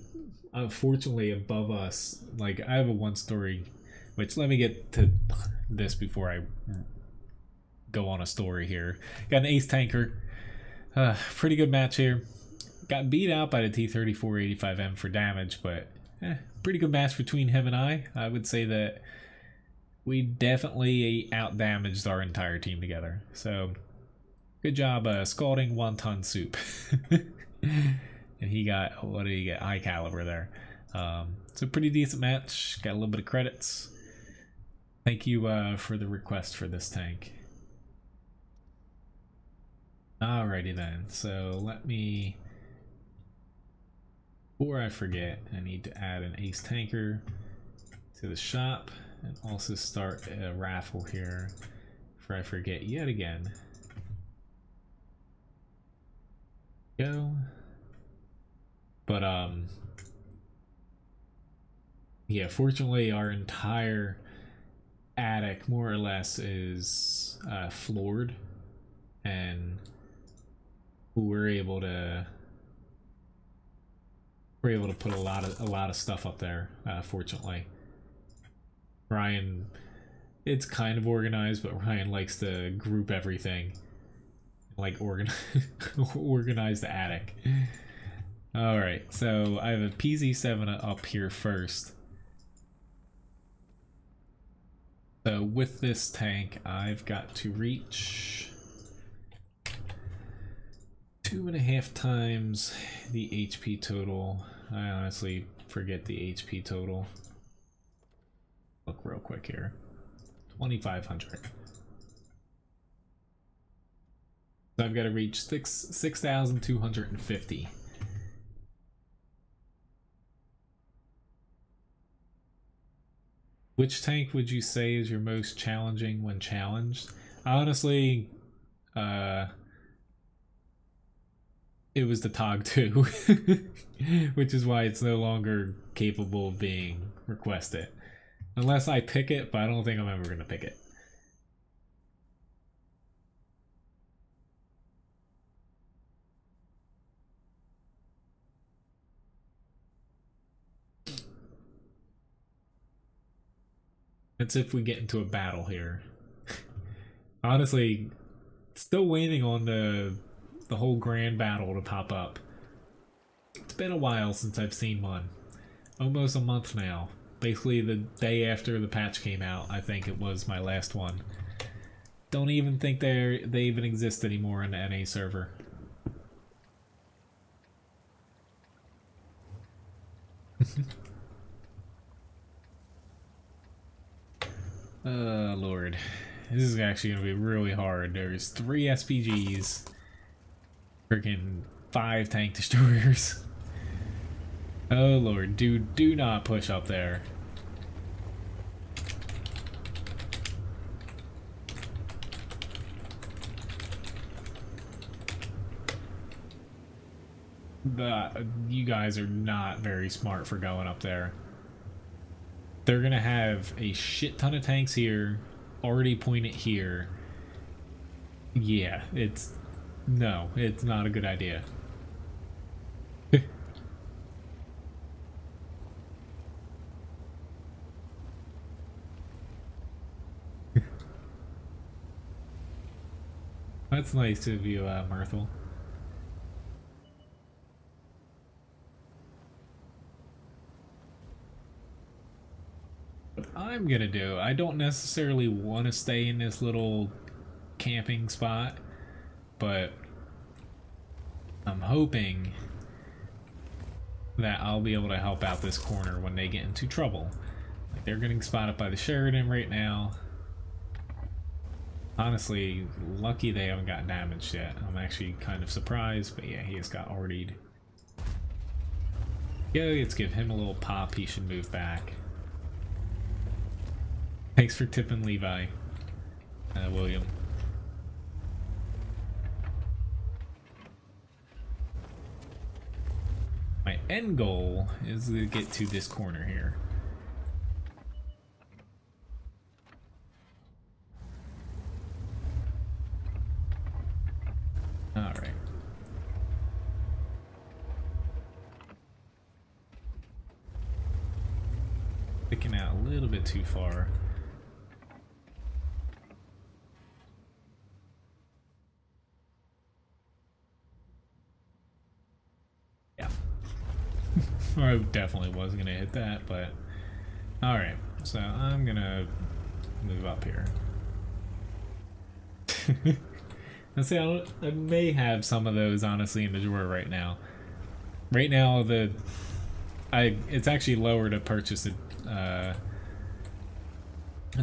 unfortunately above us, like I have a one story, which let me get to this before I go on a story here. Got an ace tanker, pretty good match here. Got beat out by the T-3485M for damage, but pretty good match between him and I would say that we definitely out damaged our entire team together, so good job scalding wonton soup. And he got, what did he get? High caliber there. It's a pretty decent match. Got a little bit of credits. Thank you for the request for this tank. Alrighty then, so let me, before I forget, I need to add an ace tanker to the shop and also start a raffle here before I forget yet again. Go. But yeah, fortunately our entire attic more or less is floored, and we're able to put a lot of stuff up there, fortunately. Ryan, it's kind of organized, but Ryan likes to group everything, like organize the attic. Alright, so I have a PZ7 up here first. So with this tank, I've got to reach 2.5 times the HP total. I honestly forget the HP total. Look real quick here. 2,500. So I've got to reach 6,250. Which tank would you say is your most challenging when challenged? Honestly, it was the TOG 2, which is why it's no longer capable of being requested. Unless I pick it, but I don't think I'm ever going to pick it. That's if we get into a battle here. Honestly, still waiting on the whole grand battle to pop up. It's been a while since I've seen one. Almost a month now. Basically the day after the patch came out, I think it was my last one. Don't even think they even exist anymore in the NA server. Lord. This is actually going to be really hard. There's 3 SPGs. Freaking 5 tank destroyers. Oh Lord, dude, do not push up there. You guys are not very smart for going up there. They're gonna have a shit ton of tanks here, already pointed here. Yeah, it's not a good idea. That's nice of you, Myrtle. What I'm gonna do, I don't necessarily want to stay in this little camping spot, but I'm hoping that I'll be able to help out this corner when they get into trouble. Like, they're getting spotted by the Sheridan right now. Honestly, lucky they haven't gotten damaged yet. I'm actually kind of surprised, but yeah, he has got RD'd. Yeah, let's give him a little pop. He should move back. Thanks for tipping Levi, William. My end goal is to get to this corner here. Alright. Sticking out a little bit too far. Yeah. I definitely wasn't gonna hit that, but alright, so I'm gonna move up here. Let's see, I may have some of those honestly in the drawer right now. Right now, it's actually lower to purchase a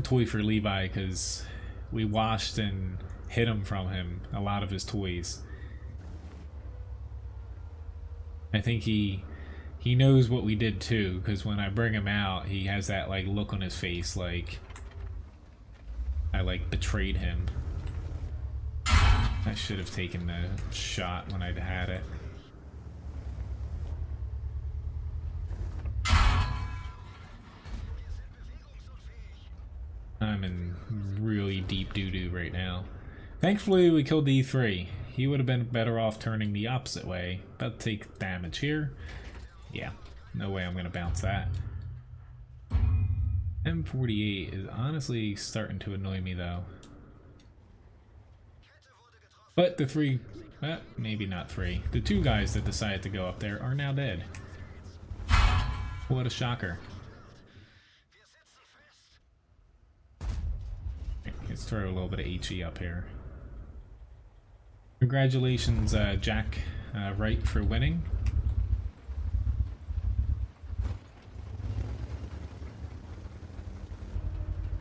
toy for Levi because we washed and hid him from him a lot of his toys. I think he knows what we did too, because when I bring him out, he has that like look on his face like I like betrayed him. I should have taken the shot when I'd had it. I'm in really deep doo-doo right now. Thankfully, we killed the E3. He would have been better off turning the opposite way. About to take damage here. Yeah, no way I'm going to bounce that. M48 is honestly starting to annoy me though. But the three, maybe not three, the two guys that decided to go up there are now dead. What a shocker. Let's throw a little bit of HE up here. Congratulations, Jack Wright, for winning.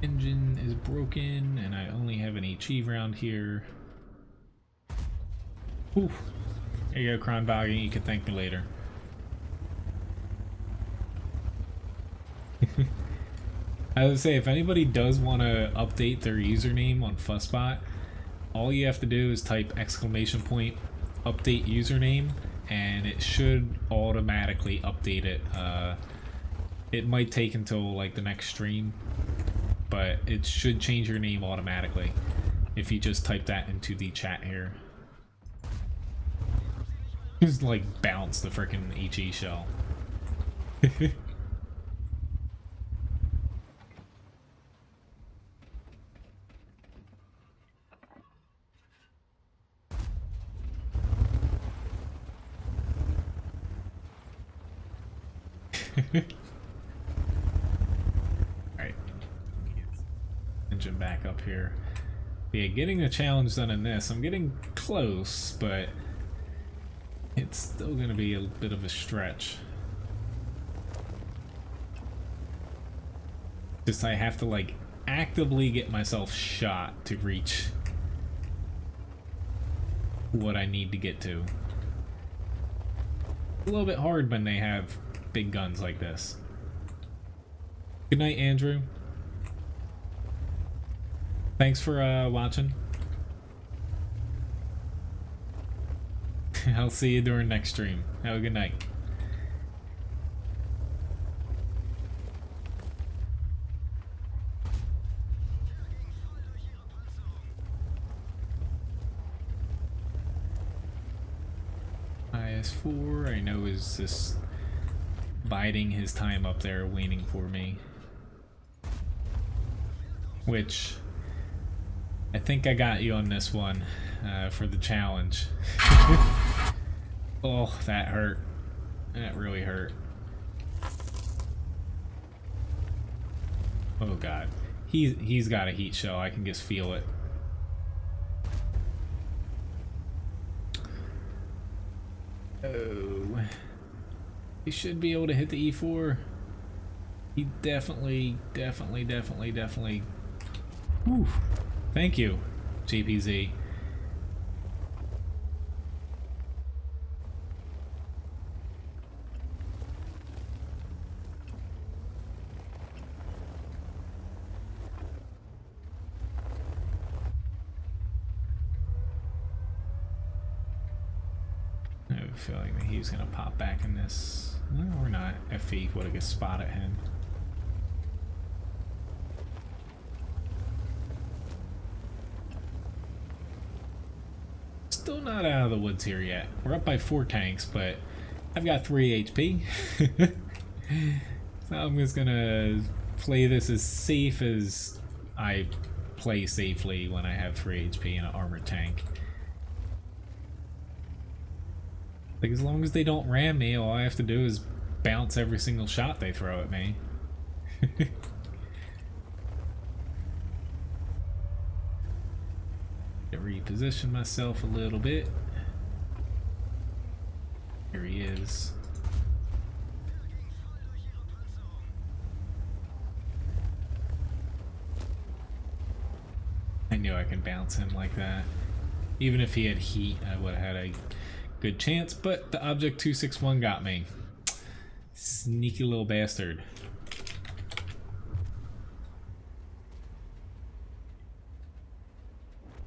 Engine is broken, and I only have an HE round here. Ooh. There you go, Kronboggy. You can thank me later. I would say if anybody does want to update their username on Fussbot, all you have to do is type ! update username, and it should automatically update it. It might take until like the next stream, but it should change your name automatically if you just type that into the chat here. Just like bounce the frickin' HE shell. Alright. Engine back up here. Yeah, getting the challenge done in this, I'm getting close, but it's still gonna be a bit of a stretch. Just I have to like actively get myself shot to reach what I need to get to. A little bit hard when they have big guns like this. Good night, Andrew. Thanks for watching. I'll see you during next stream. Have a good night. IS-4, I know, is just biding his time up there waiting for me. Which, I think I got you on this one for the challenge. Oh, that hurt. That really hurt. Oh god. He's got a heat shell, I can just feel it. Oh. He should be able to hit the E4. He definitely. Whew. Thank you, GPZ. I have a feeling that he's gonna pop back in this. No, or not. FE would have spotted him. Still not out of the woods here yet. We're up by 4 tanks, but I've got 3 HP. It's I'm just gonna play this as safe as I play safely when I have 3 HP and an armored tank. Like, as long as they don't ram me, all I have to do is bounce every single shot they throw at me. Reposition myself a little bit. Here he is. I knew I could bounce him like that. Even if he had heat, I would have had a good chance, but the Object 261 got me. Sneaky little bastard.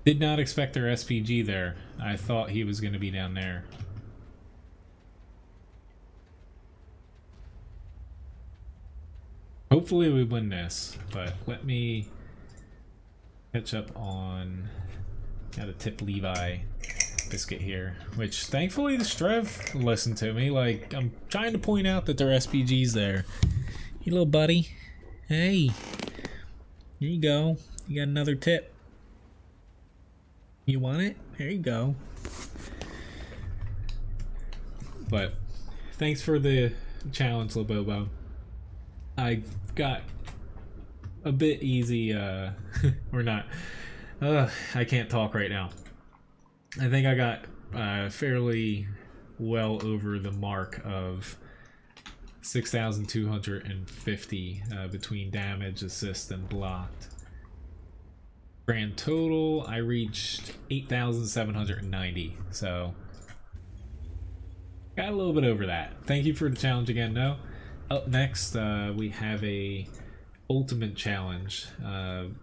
Did not expect their SPG there. I thought he was going to be down there. Hopefully we win this, but let me catch up on... Gotta tip Levi Biscuit here, which thankfully the Strev listened to me. Like, I'm trying to point out that their SPG's there. Hey, little buddy. Hey. Here you go. You got another tip. You want it? There you go. But thanks for the challenge, Labobo. I got a bit easy, or not. I can't talk right now. I think I got fairly well over the mark of 6,250 between damage, assist, and blocked. Grand total, I reached 8,790, so got a little bit over that. Thank you for the challenge again, No. Up next, we have a ultimate challenge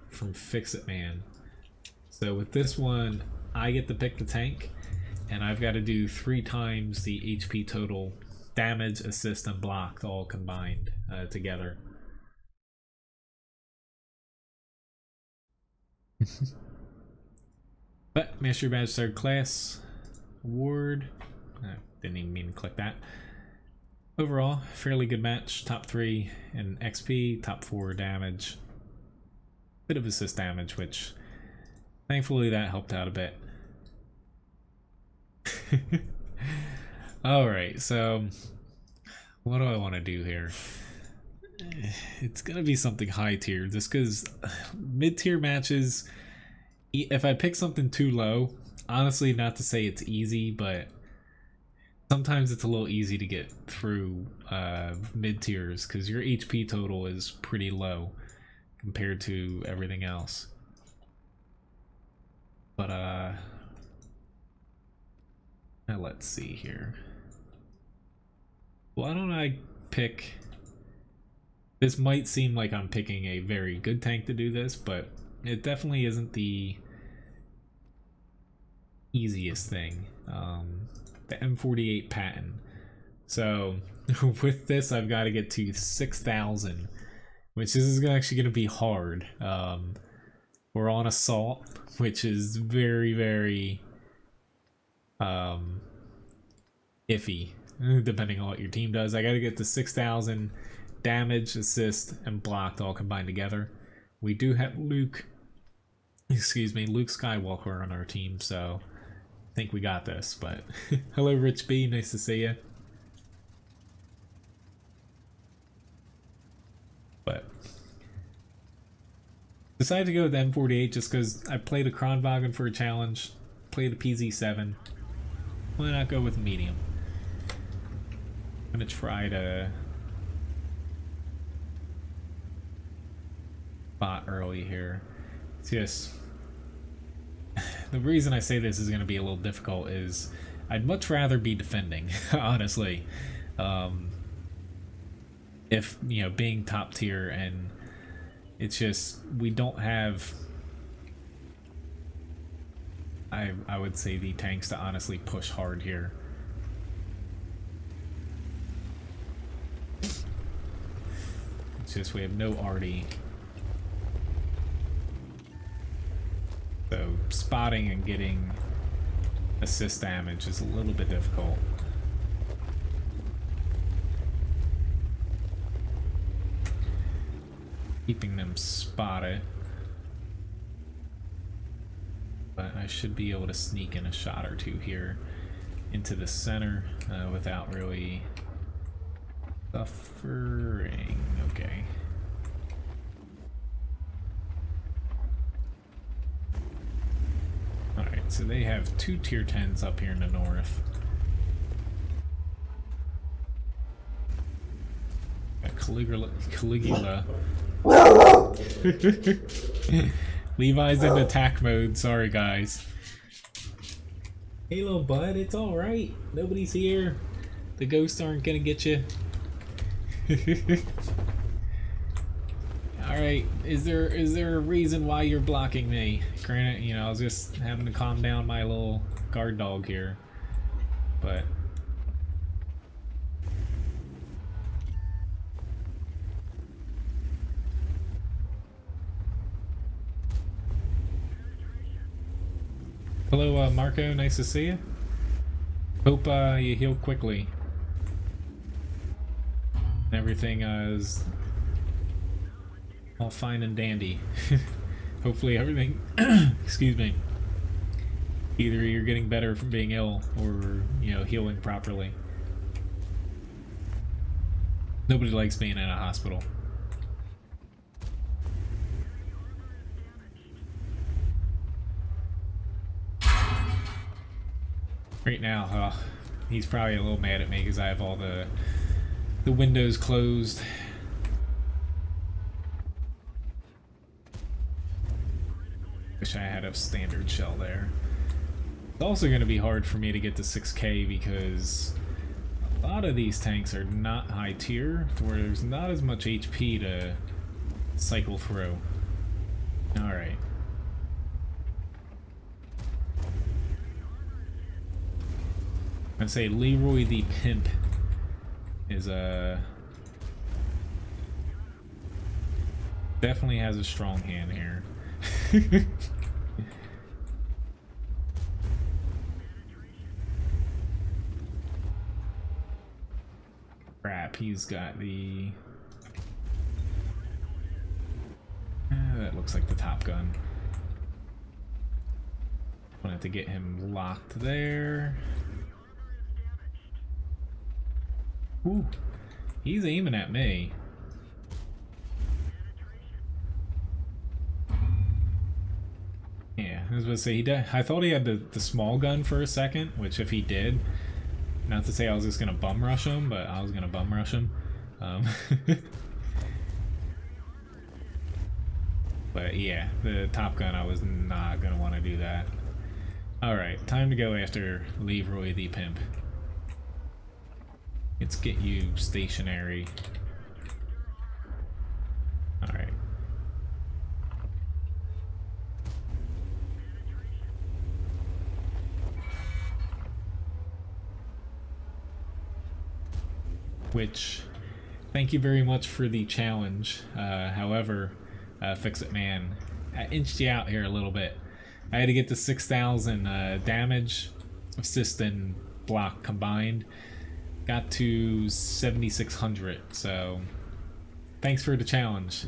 from Fix It Man. So with this one, I get to pick the tank, and I've got to do 3 times the HP total, damage, assist, and blocked all combined together. But Mastery Badge 3rd class award. Didn't even mean to click that. Overall, fairly good match. Top 3 in XP, top 4 damage. Bit of assist damage, which thankfully that helped out a bit. Alright, so what do I want to do here? It's gonna be something high tier, just because mid tier matches, if I pick something too low, honestly, not to say it's easy, but sometimes it's a little easy to get through mid tiers because your HP total is pretty low compared to everything else. But now let's see here. Why don't I pick... This might seem like I'm picking a very good tank to do this, but it definitely isn't the easiest thing. The M48 Patton. So with this, I've got to get to 6,000, which is actually going to be hard. We're on Assault, which is very, very iffy, depending on what your team does. I got to get to 6,000 damage, assist, and blocked all combined together. We do have Luke Skywalker on our team, so I think we got this. But hello, Rich B, nice to see you. But decided to go with the M48 just because I played a Kronwagen for a challenge, played a PZ7. Why not go with medium? I'm gonna try to bot early here. It's just the reason I say this is going to be a little difficult is I'd much rather be defending, honestly. If, you know, being top tier, and it's just we don't have, I would say, the tanks to honestly push hard here. It's just we have no arty. So spotting and getting assist damage is a little bit difficult. keeping them spotted. But I should be able to sneak in a shot or two here into the center without really suffering. Okay. Alright, so they have 2 tier 10s up here in the north. Caligula. Levi's in attack mode. Sorry, guys. Hey, little bud, it's all right. Nobody's here. The ghosts aren't gonna get you. All right. Is there a reason why you're blocking me? Granted, you know, I was just having to calm down my little guard dog here, but. Hello, Marco. Nice to see you. Hope you heal quickly. Everything is all fine and dandy. Hopefully everything, excuse me, either you're getting better from being ill or, you know, healing properly. Nobody likes being in a hospital. Right now, he's probably a little mad at me because I have all the windows closed. Wish I had a standard shell there. It's also going to be hard for me to get to 6K because a lot of these tanks are not high tier, where there's not as much HP to cycle through. Alright. I'd say Leroy the Pimp is definitely has a strong hand here. Crap, he's got the that looks like the Top Gun. Wanted to get him locked there. Ooh, he's aiming at me. Yeah, I was about to say, I thought he had the small gun for a second, which if he did, not to say I was just gonna bum rush him, but I was gonna bum rush him. But yeah, the Top Gun, I was not gonna want to do that. Alright, time to go after Leroy the Pimp. Let's get you stationary. Alright. Which, thank you very much for the challenge. However, Fix-It Man, I inched you out here a little bit. I had to get to 6,000 damage, assist and block combined. Got to 7,600, so thanks for the challenge.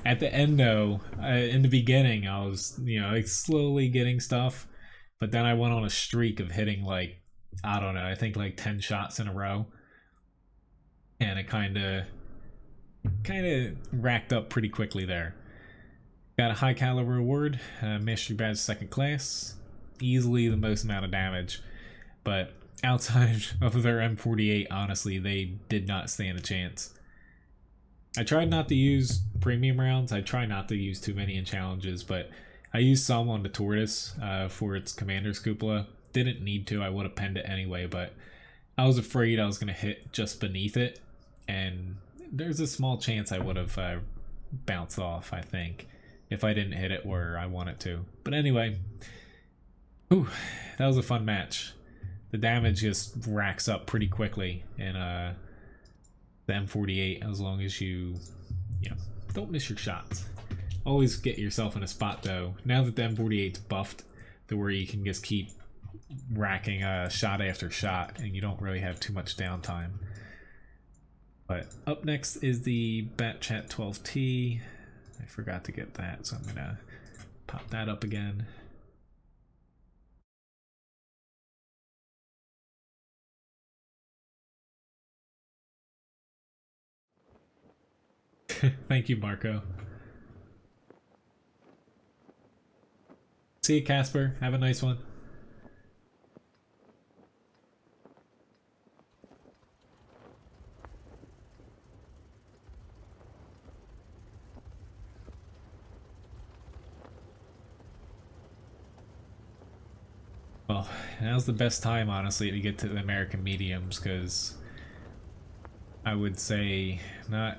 At the end though, in the beginning, I was, you know, like slowly getting stuff, but then I went on a streak of hitting like, I don't know, I think like 10 shots in a row. And it kind of racked up pretty quickly there. Got a high caliber award, Mastery Badge 2nd class, easily the most amount of damage, but outside of their M48, honestly, they did not stand a chance. I tried not to use premium rounds. I try not to use too many in challenges, but I used some on the Tortoise for its Commander's Cupola. Didn't need to. I would have penned it anyway, but I was afraid I was going to hit just beneath it, and there's a small chance I would have bounced off, I think, if I didn't hit it where I wanted to. But anyway, whew, that was a fun match. The damage just racks up pretty quickly in the M48, as long as you know, don't miss your shots. Always get yourself in a spot though. Now that the M48's buffed to where you can just keep racking shot after shot and you don't really have too much downtime. But up next is the BatChat 12T. I forgot to get that, so I'm gonna pop that up again. Thank you, Marco. See you, Casper. Have a nice one. Well, now's the best time, honestly, to get to the American mediums, because I would say not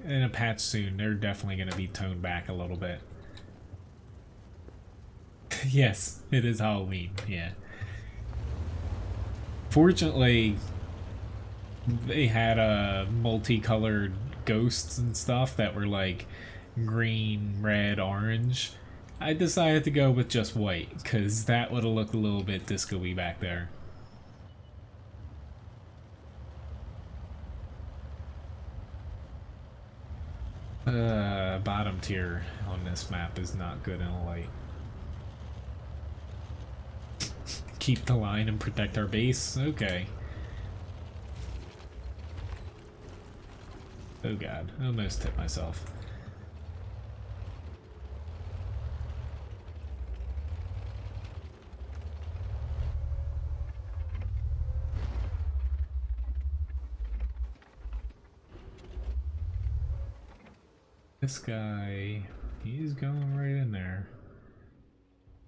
in a patch soon, they're definitely going to be toned back a little bit. Yes, it is Halloween, yeah. Fortunately, they had multicolored ghosts and stuff that were like green, red, orange. I decided to go with just white, because that would have looked a little bit disco-y back there. Bottom tier on this map is not good in a light. Keep the line and protect our base? Okay. Oh god, I almost hit myself. This guy, he's going right in there.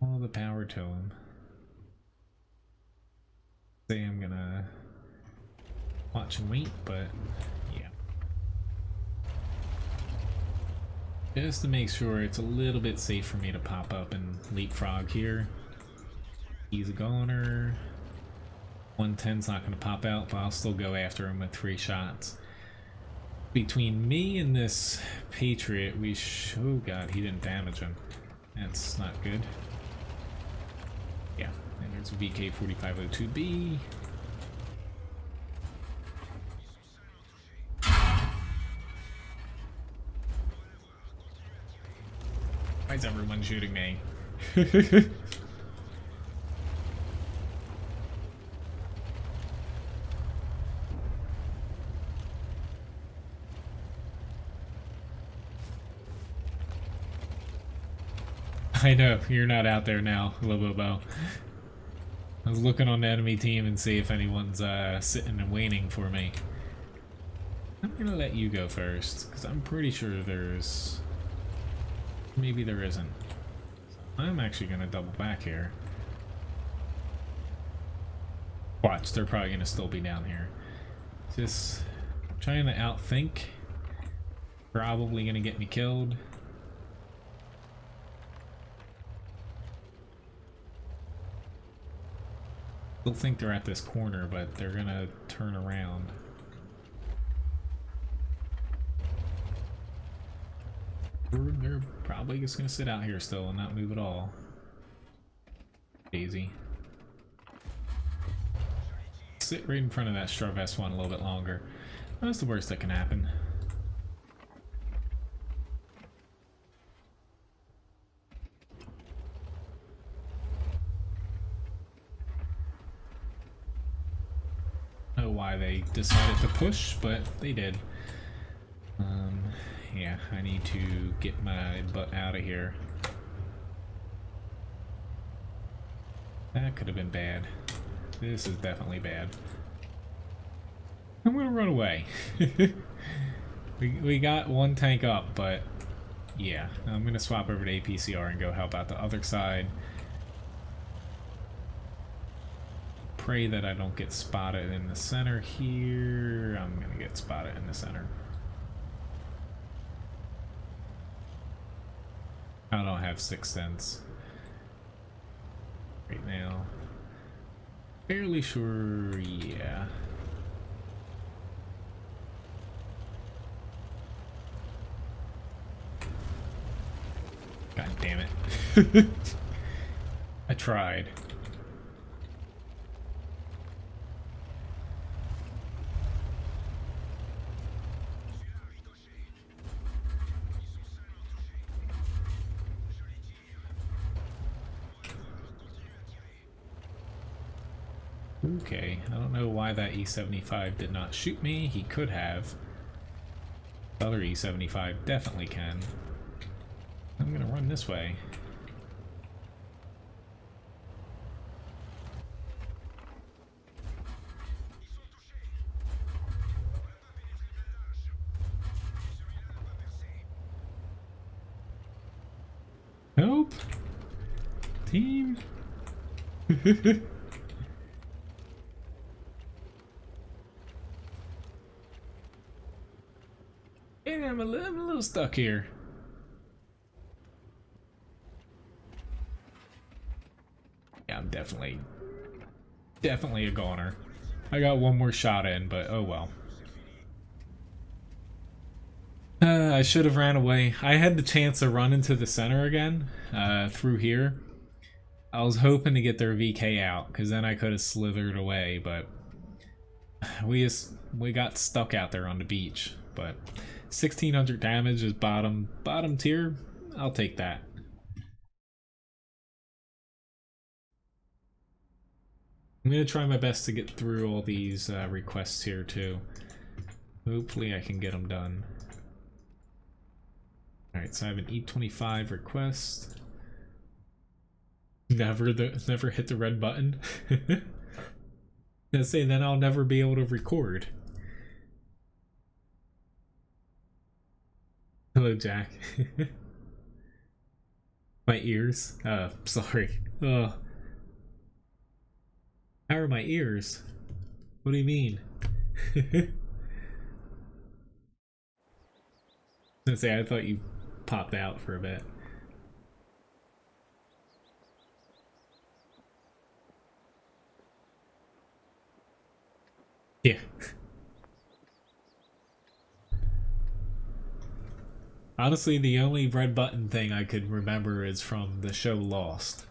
All the power to him. Say I'm gonna watch and wait, but yeah. Just to make sure it's a little bit safe for me to pop up and leapfrog here. He's a goner. 110's not gonna pop out, but I'll still go after him with 3 shots. Between me and this Patriot, oh god, he didn't damage him. That's not good. Yeah, and there's a VK4502B. Why is everyone shooting me? I know, you're not out there now, Lobobo. I was looking on the enemy team and see if anyone's sitting and waiting for me. I'm gonna let you go first, because I'm pretty sure there's... Maybe there isn't. I'm actually gonna double back here. Watch, they're probably gonna still be down here. Just trying to outthink. Probably gonna get me killed. Still think they're at this corner, but they're gonna turn around. They're probably just gonna sit out here still and not move at all. Daisy. Sit right in front of that Strav S1 a little bit longer. That's the worst that can happen. Why they decided to push, but they did. Yeah, I need to get my butt out of here. That could have been bad. This is definitely bad. I'm gonna run away. we got 1 tank up, but yeah, I'm gonna swap over to APCR and go help out the other side. Pray that I don't get spotted in the center here. I'm gonna get spotted in the center. I don't have 6th sense right now. Fairly sure, yeah. God damn it. I tried. Okay, I don't know why that E75 did not shoot me. He could have. The other E75 definitely can. I'm gonna run this way. Nope. Team. Yeah, I'm a little stuck here. Yeah, I'm definitely a goner. I got one more shot in, but oh well. I should have ran away. I had the chance to run into the center again, through here. I was hoping to get their VK out, because then I could have slithered away, but we got stuck out there on the beach. But 1600 damage is bottom tier. I'll take that. I'm gonna try my best to get through all these requests here too. Hopefully I can get them done. Alright, so I have an E25 request. Never hit the red button. Gonna say then I'll never be able to record. Hello, Jack. My ears. Sorry. How are my ears? What do you mean? Gonna say I thought you popped out for a bit. Yeah. Honestly, the only red button thing I could remember is from the show Lost.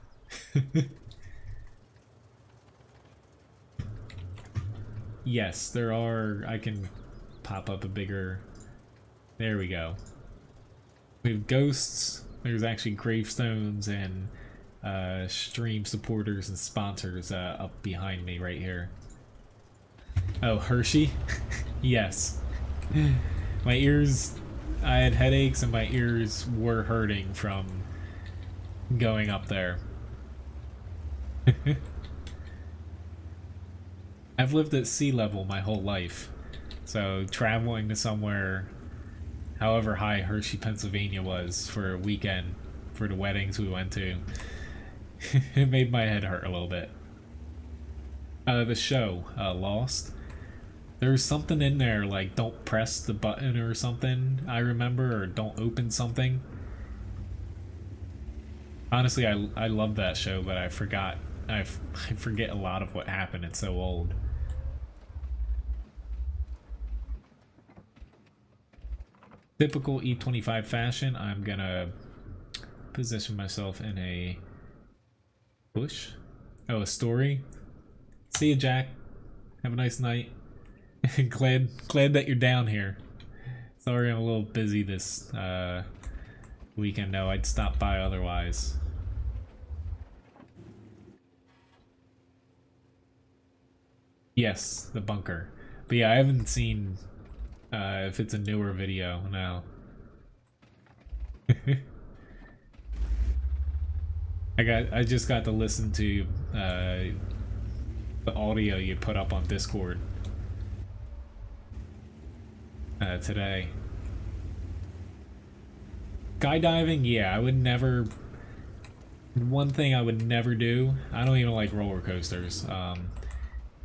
Yes, there are. I can pop up a bigger. There we go. We have ghosts. There's actually gravestones and stream supporters and sponsors up behind me right here. Oh, Hershey? Yes. My ears, I had headaches and my ears were hurting from going up there. I've lived at sea level my whole life, so traveling to somewhere, however high Hershey, Pennsylvania was for a weekend for the weddings we went to, it made my head hurt a little bit. The show, Lost. There's something in there like don't press the button or something, I remember, or don't open something. Honestly, I love that show, but I forgot. I forget a lot of what happened. It's so old. Typical E25 fashion, I'm gonna position myself in a bush. Oh, a story. See you, Jack. Have a nice night. glad that you're down here. Sorry I'm a little busy this weekend. No, I'd stop by otherwise. Yes, the bunker. But yeah, I haven't seen if it's a newer video. No. I just got to listen to the audio you put up on Discord today. Skydiving, yeah, I would never. One thing I would never do. I don't even like roller coasters.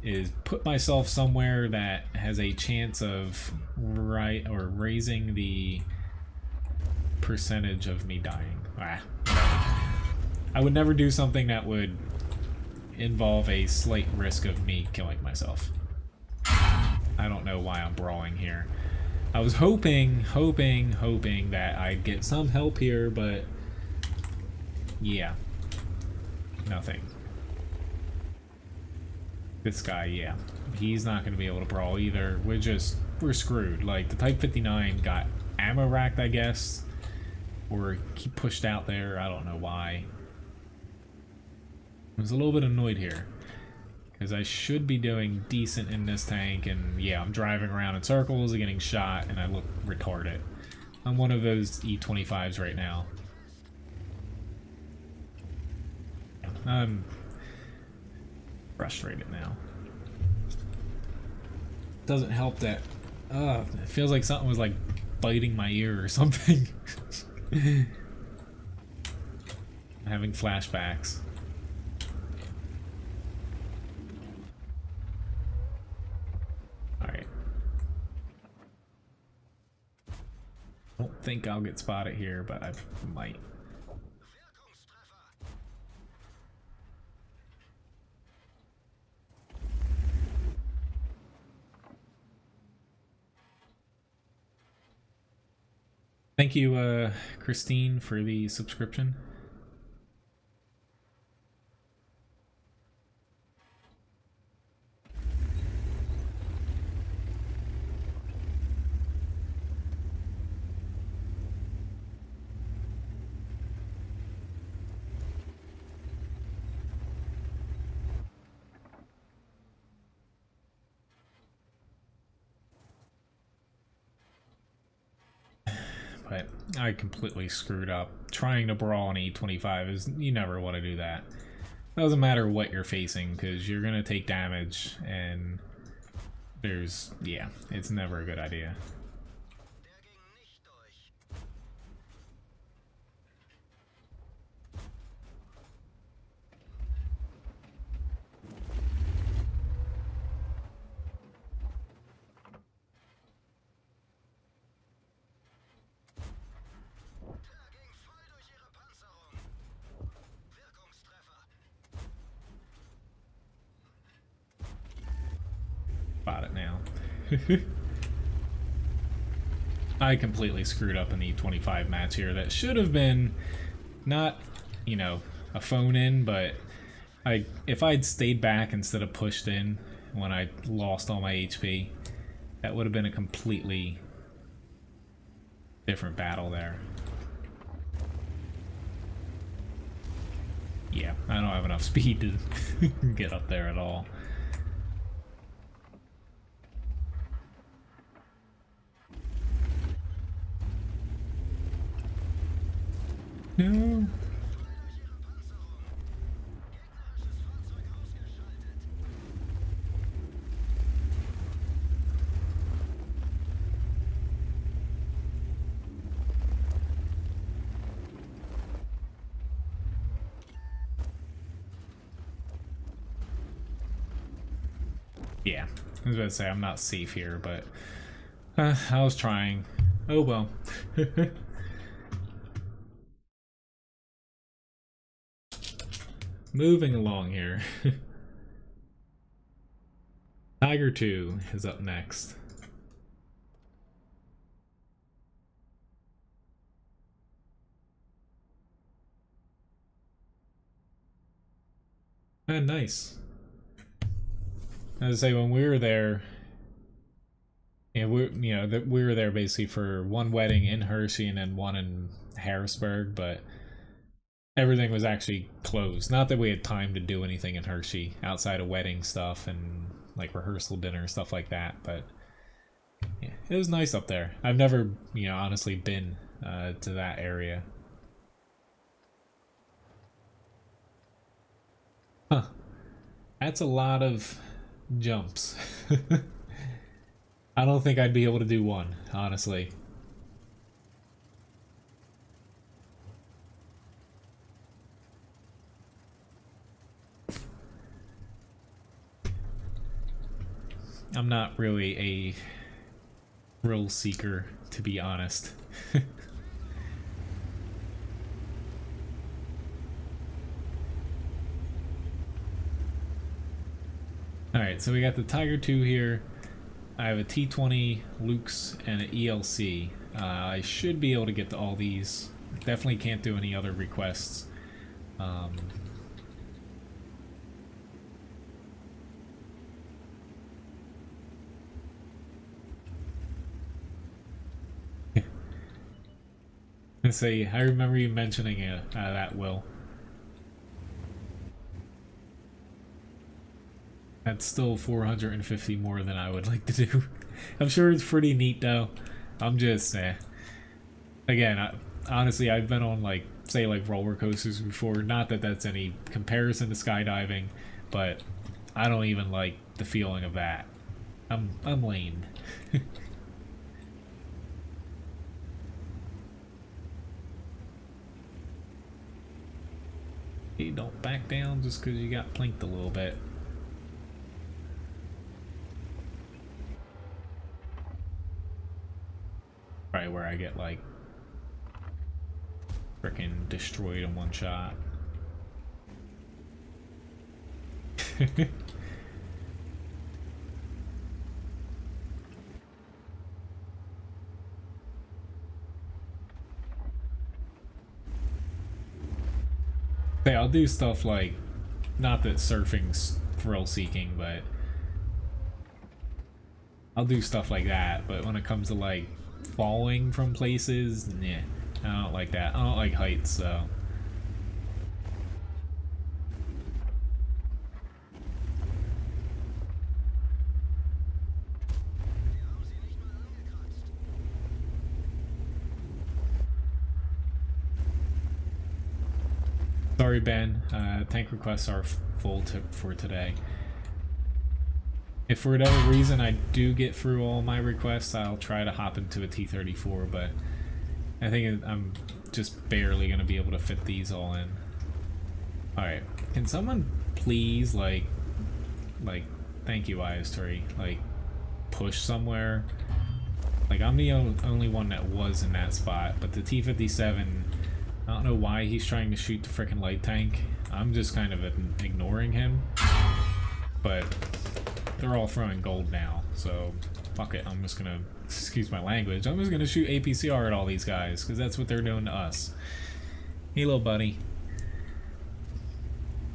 Is put myself somewhere that has a chance of raising the percentage of me dying. I would never do something that would involve a slight risk of me killing myself. I don't know why I'm brawling here. I was hoping that I'd get some help here, but yeah, nothing. This guy, yeah, he's not going to be able to brawl either. We're screwed. Like, the Type 59 got ammo racked, I guess, or he pushed out there. I don't know why. I was a little bit annoyed here. Because I should be doing decent in this tank, and yeah, I'm driving around in circles and getting shot, and I look retarded. I'm one of those E25s right now. I'm frustrated now. Doesn't help that it feels like something was like biting my ear or something. I'm having flashbacks. Alright. I don't think I'll get spotted here, but I might. Thank you, Christine, for the subscription. But I completely screwed up. Trying to brawl an E25 is, you never want to do that. Doesn't matter what you're facing, because you're gonna take damage, and there's, yeah, it's never a good idea. Spot it now. I completely screwed up in the 25 match here. That should have been not, you know, a phone in, but if I'd stayed back instead of pushed in when I lost all my HP, that would have been a completely different battle there. Yeah, I don't have enough speed to get up there at all. No. Yeah, I was about to say I'm not safe here, but I was trying. Oh well. Moving along here. Tiger 2 is up next. Ah, nice. As I say, when we were there, yeah, we were there basically for one wedding in Hershey and then one in Harrisburg, but everything was actually closed. Not that we had time to do anything in Hershey outside of wedding stuff and like rehearsal dinner, stuff like that, but yeah, it was nice up there. I've never, honestly been to that area. Huh. That's a lot of jumps. I don't think I'd be able to do one, honestly. I'm not really a thrill seeker, to be honest. Alright, so we got the Tiger 2 here. I have a T20, Luke's, and an ELC. I should be able to get to all these. Definitely can't do any other requests. Say, I remember you mentioning it, that, Will. That's still 450 more than I would like to do. I'm sure it's pretty neat though. I'm just, again, honestly, I've been on like, say like roller coasters before. Not that that's any comparison to skydiving, but I don't even like the feeling of that. I'm lame. You don't back down just because you got plinked a little bit. Probably where I get like frickin' destroyed in one shot. Hey, I'll do stuff like, not that surfing's thrill-seeking, but I'll do stuff like that. But when it comes to like falling from places, yeah, I don't like that. I don't like heights, so. Sorry, Ben. Tank requests are full for today. If for whatever reason I do get through all my requests, I'll try to hop into a T-34, but I think I'm just barely going to be able to fit these all in. Alright, can someone please, like, thank you, IS3, like, push somewhere? Like, I'm the only one that was in that spot, but the T-57, I don't know why he's trying to shoot the frickin' light tank. I'm just kind of ignoring him, but they're all throwing gold now, so fuck it. I'm just gonna, excuse my language, I'm just gonna shoot APCR at all these guys, because that's what they're doing to us. Hey, little buddy.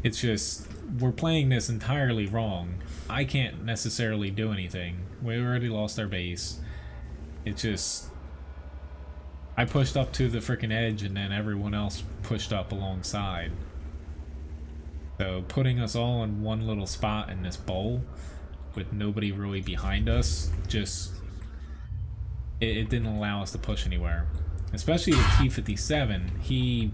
It's just, we're playing this entirely wrong. I can't necessarily do anything. We already lost our base. It's just, I pushed up to the frickin' edge and then everyone else pushed up alongside. So putting us all in one little spot in this bowl with nobody really behind us, just, it didn't allow us to push anywhere. Especially the T-57, he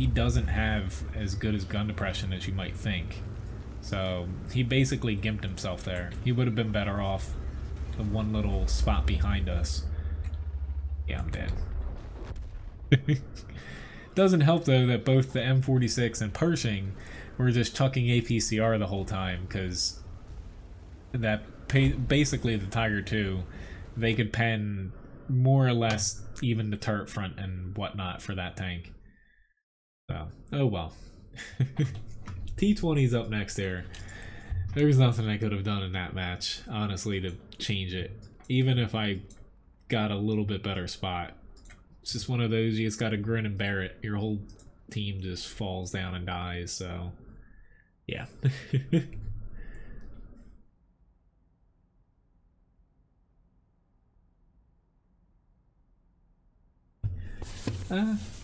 doesn't have as good as gun depression as you might think. So he basically gimped himself there. He would have been better off the one little spot behind us. Yeah, I'm dead. Doesn't help though that both the M46 and Pershing were just chucking APCR the whole time, because that basically the Tiger II, they could pen more or less even the turret front and whatnot for that tank. So, oh well. T-20's up next there. There's nothing I could have done in that match, honestly, to change it. Even if I got a little bit better spot. It's just one of those, you just gotta grin and bear it. Your whole team just falls down and dies, so yeah.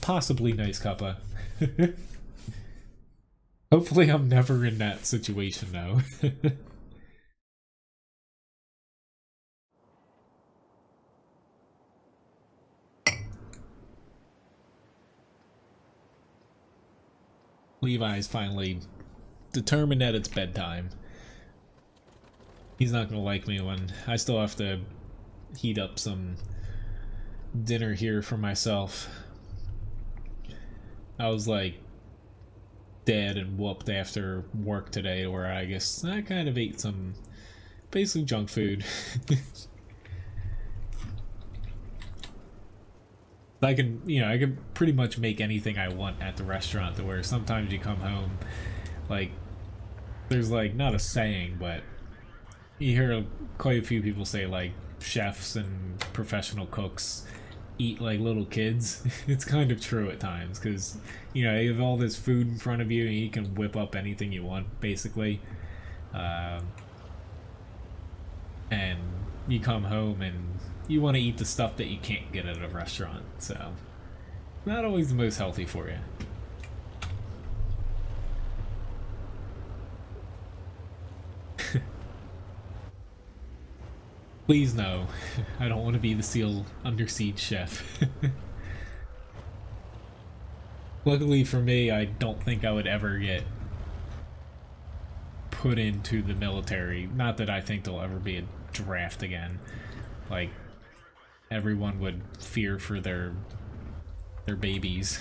Possibly nice cuppa. Hopefully I'm never in that situation though. Levi's finally determined that it's bedtime. He's not gonna like me when I still have to heat up some dinner here for myself. I was like dead and whooped after work today, where I guess I kind of ate some basically junk food. I can, you know, I can pretty much make anything I want at the restaurant, to where sometimes you come home, like, there's like, not a saying, but you hear quite a few people say like chefs and professional cooks eat like little kids. It's kind of true at times, because, you know, you have all this food in front of you and you can whip up anything you want, basically. And you come home and you want to eat the stuff that you can't get at a restaurant, so not always the most healthy for you. Please no. I don't want to be the SEAL Under Siege chef. Luckily for me, I don't think I would ever get put into the military. Not that I think there'll ever be a draft again. Like, everyone would fear for their babies.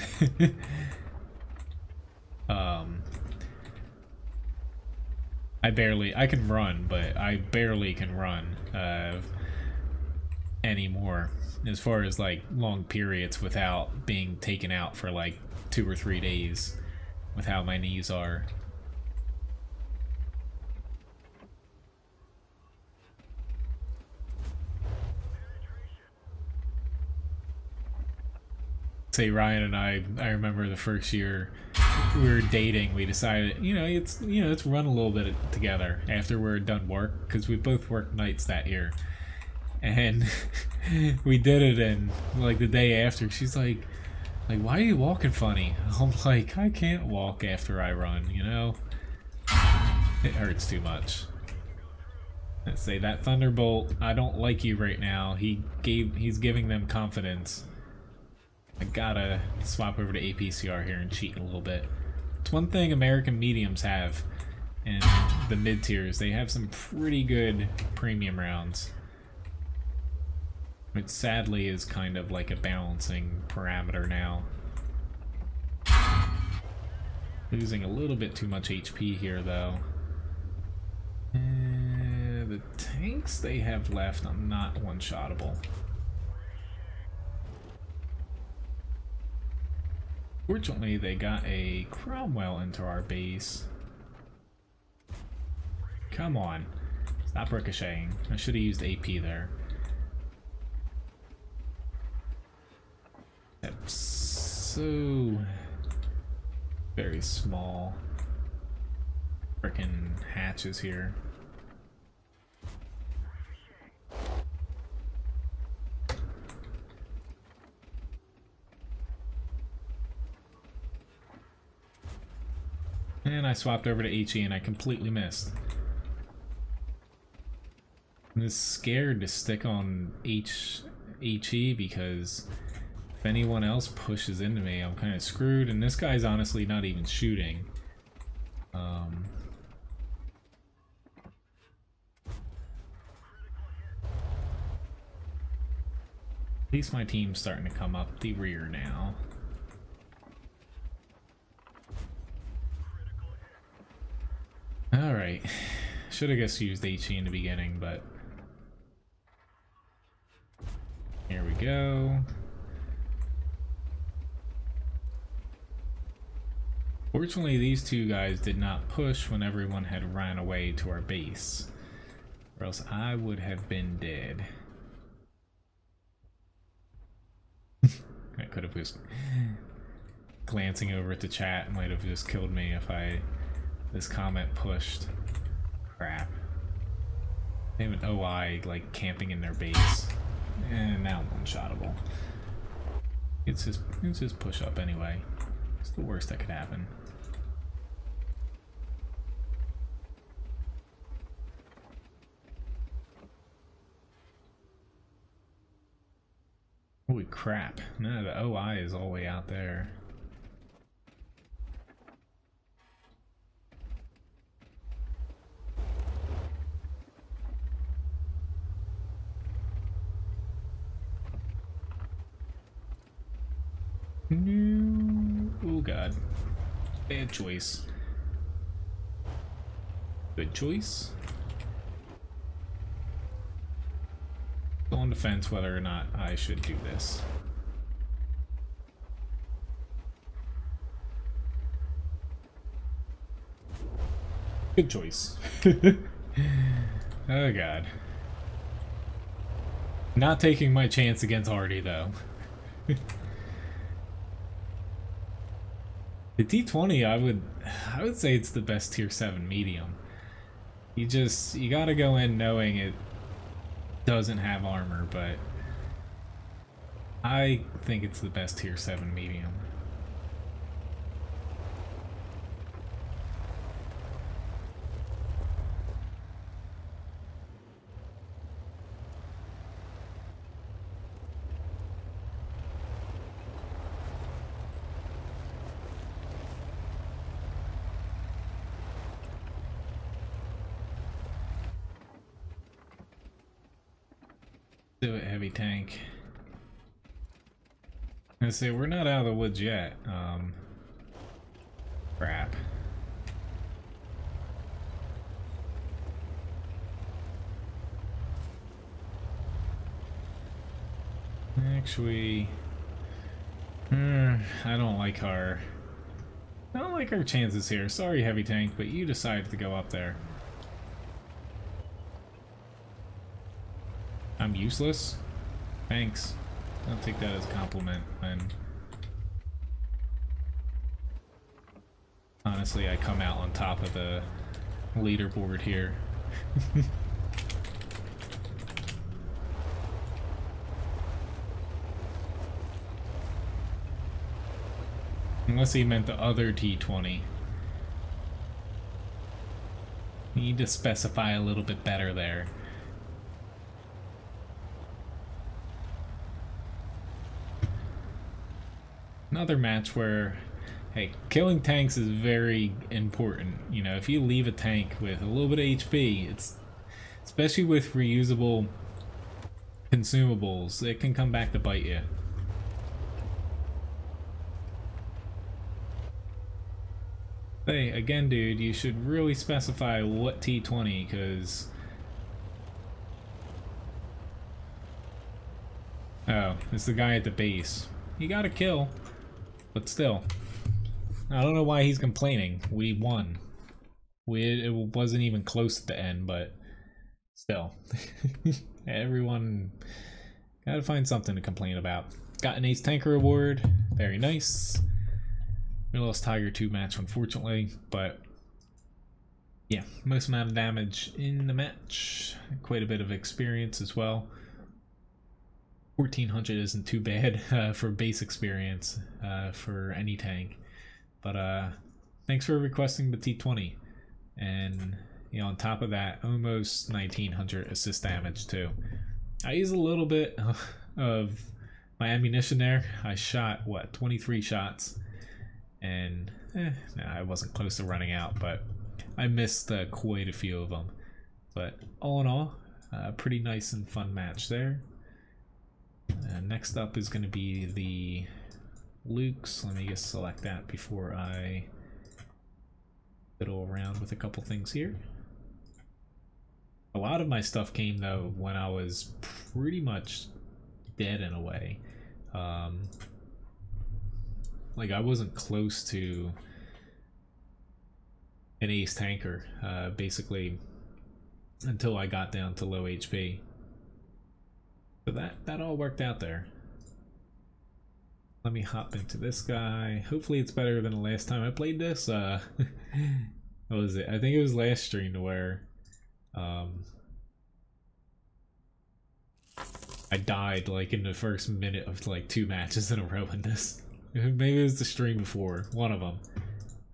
I can run, but I barely can run anymore, as far as like long periods without being taken out for like 2 or 3 days with how my knees are. Say Ryan and I remember the first year we were dating, we decided, let's run a little bit together after we're done work, because we both worked nights that year. And we did it, and like the day after, she's like, why are you walking funny? I'm like, I can't walk after I run, you know? It hurts too much. Let's say that Thunderbolt, I don't like you right now. He's giving them confidence. I gotta swap over to APCR here and cheat a little bit. It's one thing American mediums have in the mid-tiers. They have some pretty good premium rounds. Which sadly is kind of like a balancing parameter now. Losing a little bit too much HP here though. The tanks they have left are not one-shottable. Fortunately, they got a Cromwell into our base. Come on. Stop ricocheting. I should have used AP there. That's so very small. Frickin' hatches here. And I swapped over to HE and I completely missed. I'm just scared to stick on HE because if anyone else pushes into me, I'm kind of screwed. And this guy's honestly not even shooting. At least my team's starting to come up the rear now. Alright, should have guess used HE in the beginning, but here we go. Fortunately, these two guys did not push when everyone had ran away to our base, or else I would have been dead. I could have just glancing over at the chat might have just killed me if this comment pushed. Crap. They have an OI like camping in their base. And now I'm one-shottable. It's just push up anyway. It's the worst that could happen. Holy crap. No, the OI is all the way out there. No. Oh god. Bad choice. Good choice. Go on defense whether or not I should do this. Good choice. Oh god. Not taking my chance against Hardy though. The T20, I would say it's the best tier 7 medium. You gotta go in knowing it doesn't have armor, but I think it's the best tier 7 medium. Do it, heavy tank. I say we're not out of the woods yet. Crap. Actually, I don't like our chances here. Sorry, heavy tank, but you decided to go up there. I'm useless? Thanks. I'll take that as a compliment, and honestly, I come out on top of the leaderboard here. Unless he meant the other T20. You need to specify a little bit better there. Another match where, hey, killing tanks is very important. You know, if you leave a tank with a little bit of HP, it's, especially with reusable consumables, it can come back to bite you. Hey, again, dude, you should really specify what T20, because... Oh, it's the guy at the base. He got a kill, but still. I don't know why he's complaining. We won. It wasn't even close at the end, but still. Everyone gotta find something to complain about. Got an Ace Tanker award. Very nice. We lost Tiger 2 match, unfortunately, but yeah, most amount of damage in the match. Quite a bit of experience as well. 1400 isn't too bad for base experience for any tank. But thanks for requesting the T20. And you know, on top of that, almost 1900 assist damage too. I used a little bit of my ammunition there. I shot, what, 23 shots. And no, I wasn't close to running out, but I missed quite a few of them. But all in all, pretty nice and fun match there. Next up is going to be the Luke's. Let me just select that before I fiddle around with a couple things here. A lot of my stuff came though when I was pretty much dead in a way. Like I wasn't close to an ace tanker, basically until I got down to low HP. So that all worked out there. Let me hop into this guy. Hopefully it's better than the last time I played this. What was it? I think it was last stream to where I died like in the first minute of like 2 matches in a row in this. Maybe it was the stream before, one of them.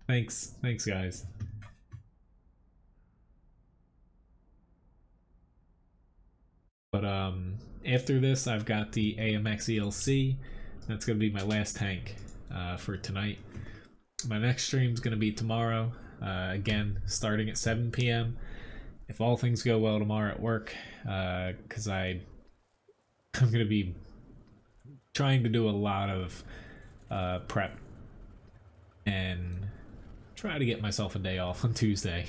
Thanks guys. But after this I've got the AMX ELC. That's gonna be my last tank for tonight. My next stream is gonna be tomorrow, again starting at 7 p.m. if all things go well tomorrow at work, because I'm gonna be trying to do a lot of prep and try to get myself a day off on Tuesday.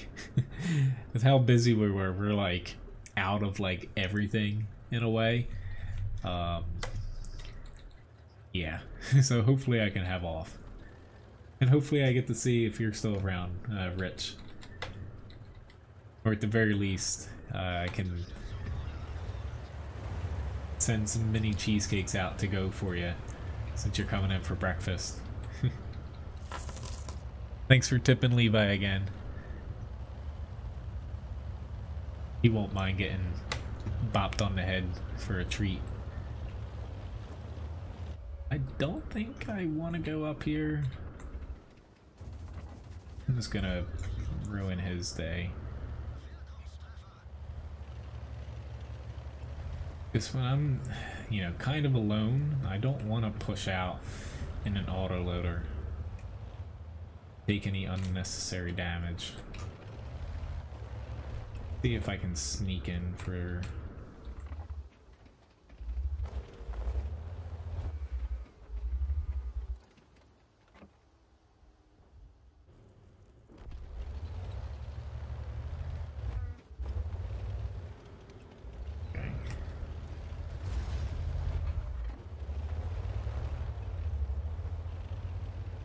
With how busy we were, we're like out of like everything in a way. Yeah, so hopefully I can have off, and hopefully I get to see if you're still around, Rich, or at the very least I can send some mini cheesecakes out to go for you since you're coming in for breakfast. Thanks for tipping Levi again. He won't mind getting bopped on the head for a treat. I don't think I want to go up here. I'm just gonna ruin his day. Because when I'm, you know, kind of alone, I don't want to push out in an autoloader. Take any unnecessary damage. See if I can sneak in for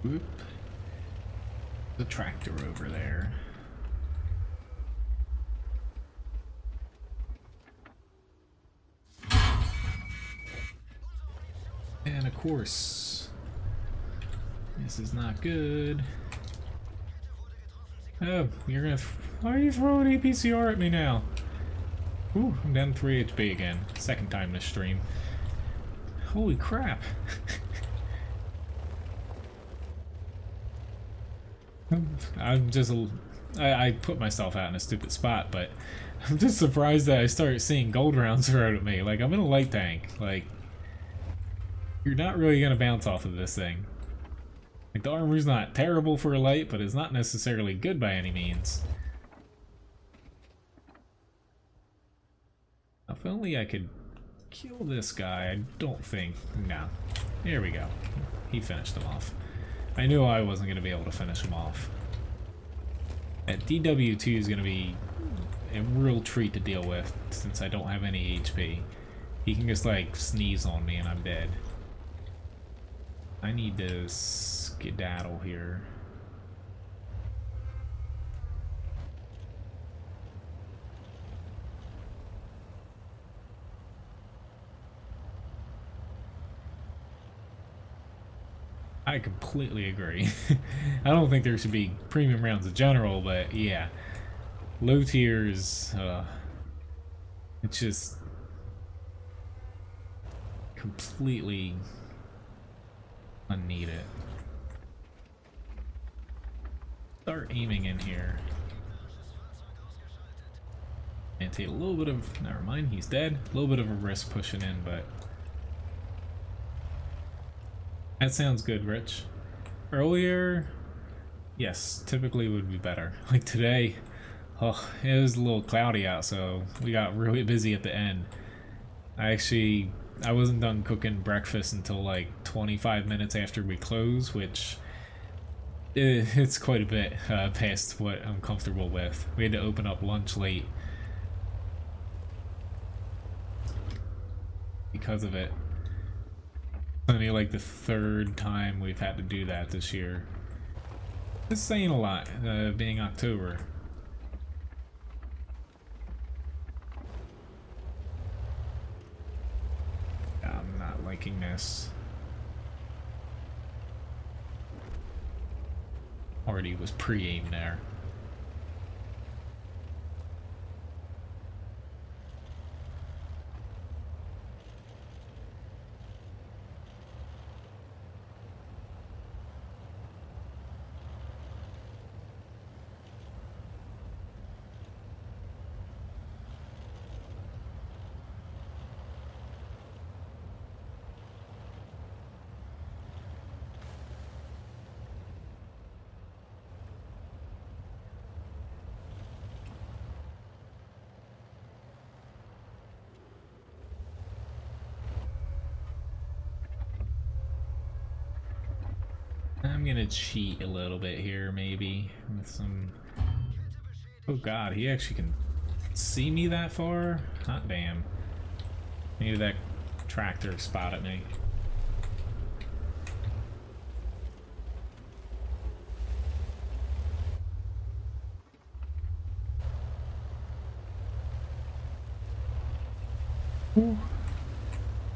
Whoop. The tractor over there. And of course, this is not good. Oh, you're gonna. Why are you throwing APCR at me now? Ooh, I'm down 3 HP again. Second time this stream. Holy crap. I'm just. I put myself out in a stupid spot, but I'm just surprised that I started seeing gold rounds thrown at me. Like, I'm in a light tank. Like, you're not really gonna bounce off of this thing. Like, the armor's not terrible for a light, but it's not necessarily good by any means. If only I could kill this guy. I don't think. No. There we go. He finished him off. I knew I wasn't going to be able to finish him off. That DW2 is going to be a real treat to deal with since I don't have any HP. He can just like sneeze on me and I'm dead. I need to skedaddle here. I completely agree. I don't think there should be premium rounds in general, but yeah. Low tiers, it's just completely unneeded. Start aiming in here. And take a little bit of, never mind, he's dead. A little bit of a risk pushing in, but that sounds good, Rich. Earlier, yes, typically would be better. Like today, oh, it was a little cloudy out, so we got really busy at the end. I wasn't done cooking breakfast until like 25 minutes after we close, which it's quite a bit past what I'm comfortable with. We had to open up lunch late because of it. Only like the third time we've had to do that this year. It's saying a lot, being October. I'm not liking this. Already was pre-aimed there. I'm gonna cheat a little bit here, maybe, with some... Oh god, he actually can see me that far? Hot damn. Maybe that tractor spotted me. Ooh,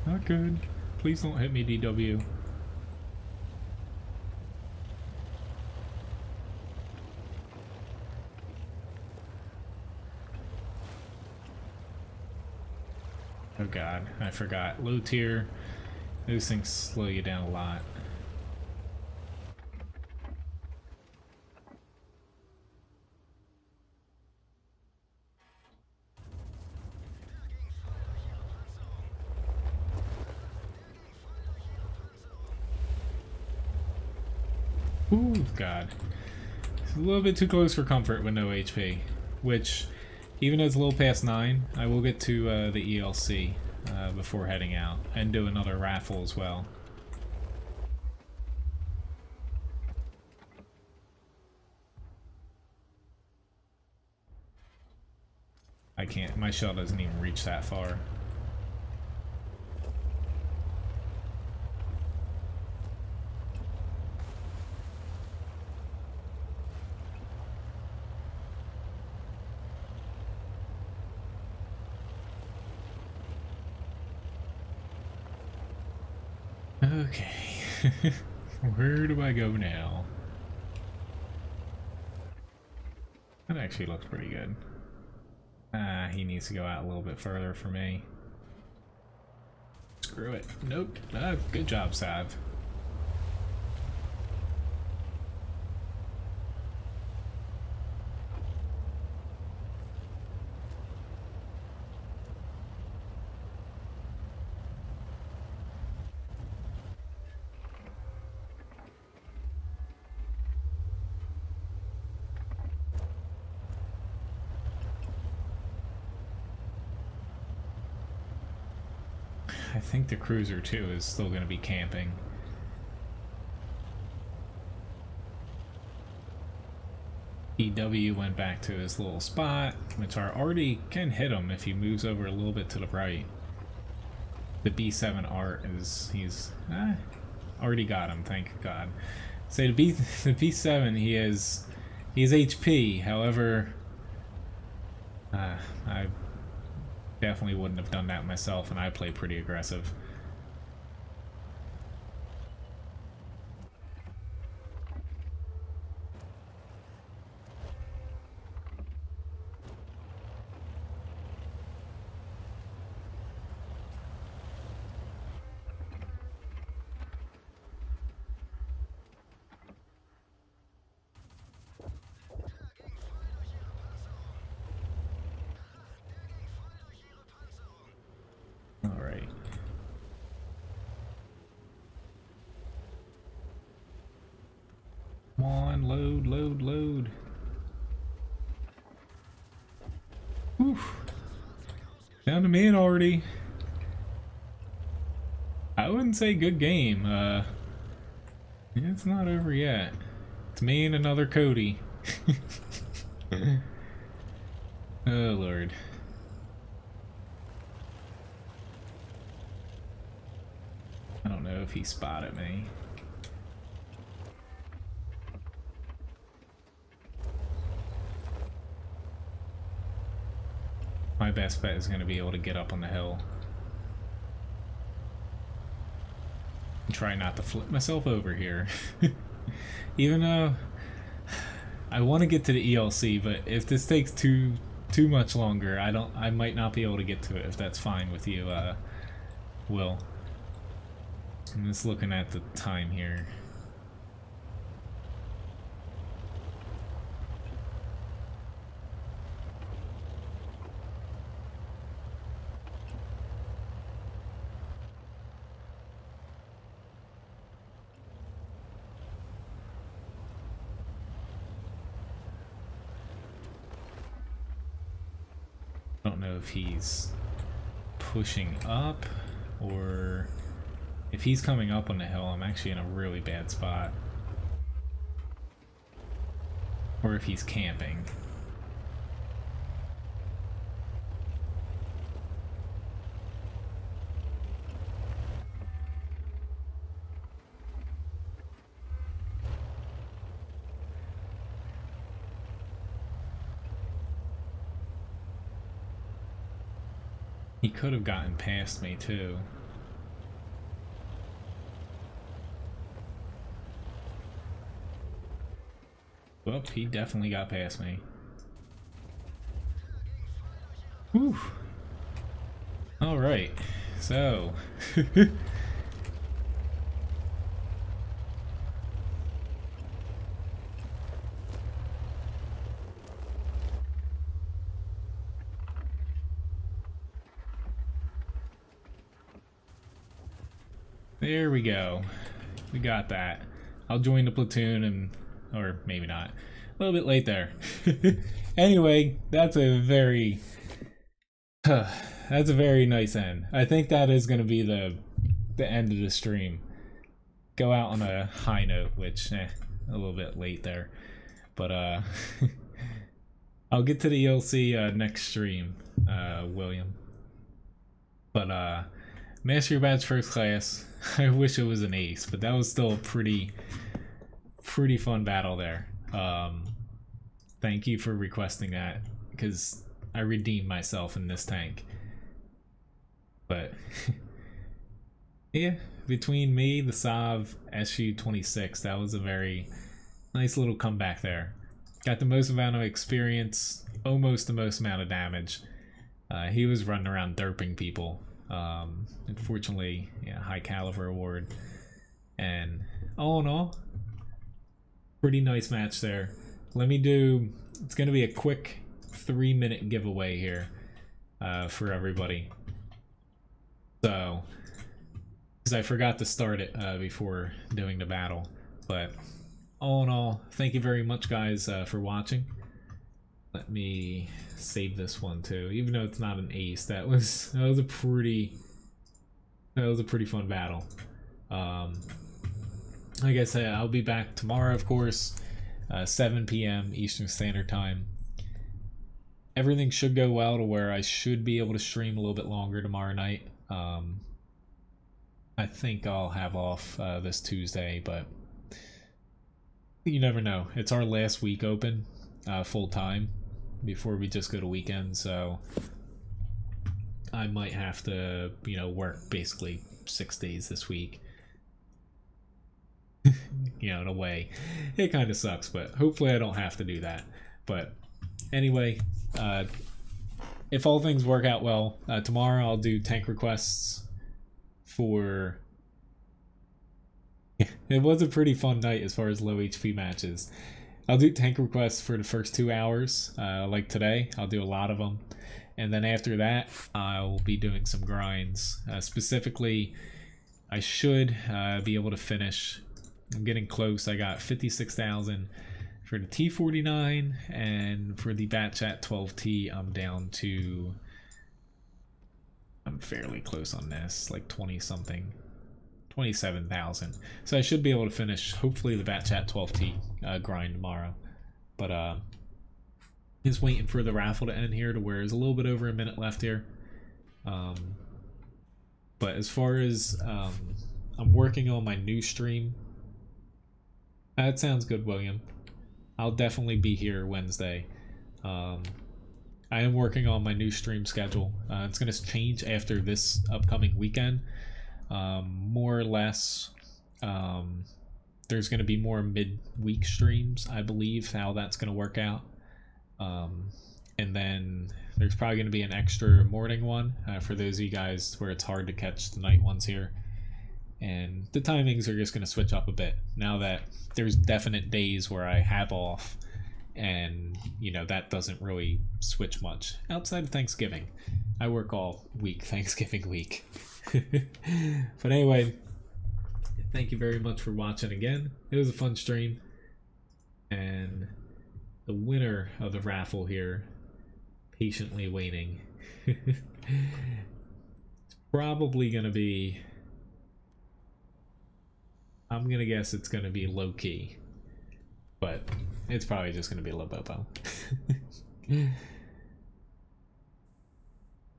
not good. Please don't hit me, DW. Oh god, I forgot. Low tier, those things slow you down a lot. Ooh, god. It's a little bit too close for comfort with no HP, which... Even though it's a little past 9, I will get to the ELC before heading out, and do another raffle as well. I can't, my shell doesn't even reach that far. Okay. Where do I go now? That actually looks pretty good. He needs to go out a little bit further for me. Screw it. Nope. Good job, Sav. I think the cruiser too is still going to be camping. EW went back to his little spot, which already can hit him if he moves over a little bit to the right. The B7 art is, he's already got him, thank God. So the B7 he's HP, however I definitely wouldn't have done that myself, and I play pretty aggressive. Alright. Come on, load, load, load. Whew. Down to man already. I wouldn't say good game. It's not over yet. It's me and another Cody. Oh, Lord. I don't know if he spotted me. My best bet is going to be able to get up on the hill. And try not to flip myself over here. Even though I want to get to the ELC, but if this takes too much longer, I might not be able to get to it, if that's fine with you, Will. I'm just looking at the time here. I don't know if he's pushing up or if he's coming up on the hill. I'm actually in a really bad spot. Or if he's camping. He could have gotten past me too. Whoop, he definitely got past me. Whew. Alright, so there we go. We got that. I'll join the platoon and, or maybe not. A little bit late there. Anyway, that's a very nice end. I think that is going to be the end of the stream. Go out on a high note, which a little bit late there. But I'll get to the ELC next stream, William. But Master Your Badge First Class. I wish it was an ace, but that was still a pretty fun battle there. Thank you for requesting that, because I redeemed myself in this tank. But Yeah, between me, the Sav, SU-26, that was a very nice little comeback there. Got the most amount of experience, almost the most amount of damage. He was running around derping people. Unfortunately, yeah, high caliber award. And all in all, pretty nice match there. Let me do, it's going to be a quick 3-minute giveaway here for everybody. So, because I forgot to start it before doing the battle. But all in all, thank you very much, guys, for watching. Let me save this one too, even though it's not an ace. That was a pretty fun battle. Like I said, I'll be back tomorrow, of course, 7 p.m. Eastern Standard Time. Everything should go well to where I should be able to stream a little bit longer tomorrow night. I think I'll have off this Tuesday, but you never know. It's our last week open full time before we just go to weekend, so I might have to, you know, work basically 6 days this week. You know, in a way, it kind of sucks, but hopefully I don't have to do that. But anyway, if all things work out well, tomorrow I'll do tank requests for... It was a pretty fun night as far as low HP matches. I'll do tank requests for the first 2 hours, like today. I'll do a lot of them. And then after that, I'll be doing some grinds. Specifically, I should be able to finish. I'm getting close. I got 56,000 for the T49, and for the Batchat 12T, I'm down to... I'm fairly close on this, like 20-something. 27,000. So I should be able to finish, hopefully, the Batchat 12T grind tomorrow. But just waiting for the raffle to end here to where there's a little bit over a minute left here. But as far as I'm working on my new stream. That sounds good, William. I'll definitely be here Wednesday. I am working on my new stream schedule. It's going to change after this upcoming weekend. More or less, there's going to be more mid-week streams, I believe, how that's going to work out. And then there's probably going to be an extra morning one for those of you guys where it's hard to catch the night ones here. And the timings are just going to switch up a bit now that there's definite days where I have off, and you know that doesn't really switch much outside of Thanksgiving. I work all week Thanksgiving week. But anyway, thank you very much for watching again. It was a fun stream, and the winner of the raffle here, patiently waiting, it's probably going to be, I'm going to guess it's going to be low key, but it's probably just going to be Lobopo.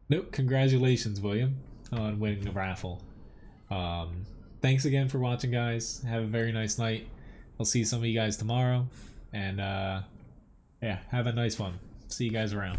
Nope, congratulations, William, on winning the raffle. Thanks again for watching, guys. Have a very nice night. I'll see some of you guys tomorrow, and yeah, have a nice one. See you guys around.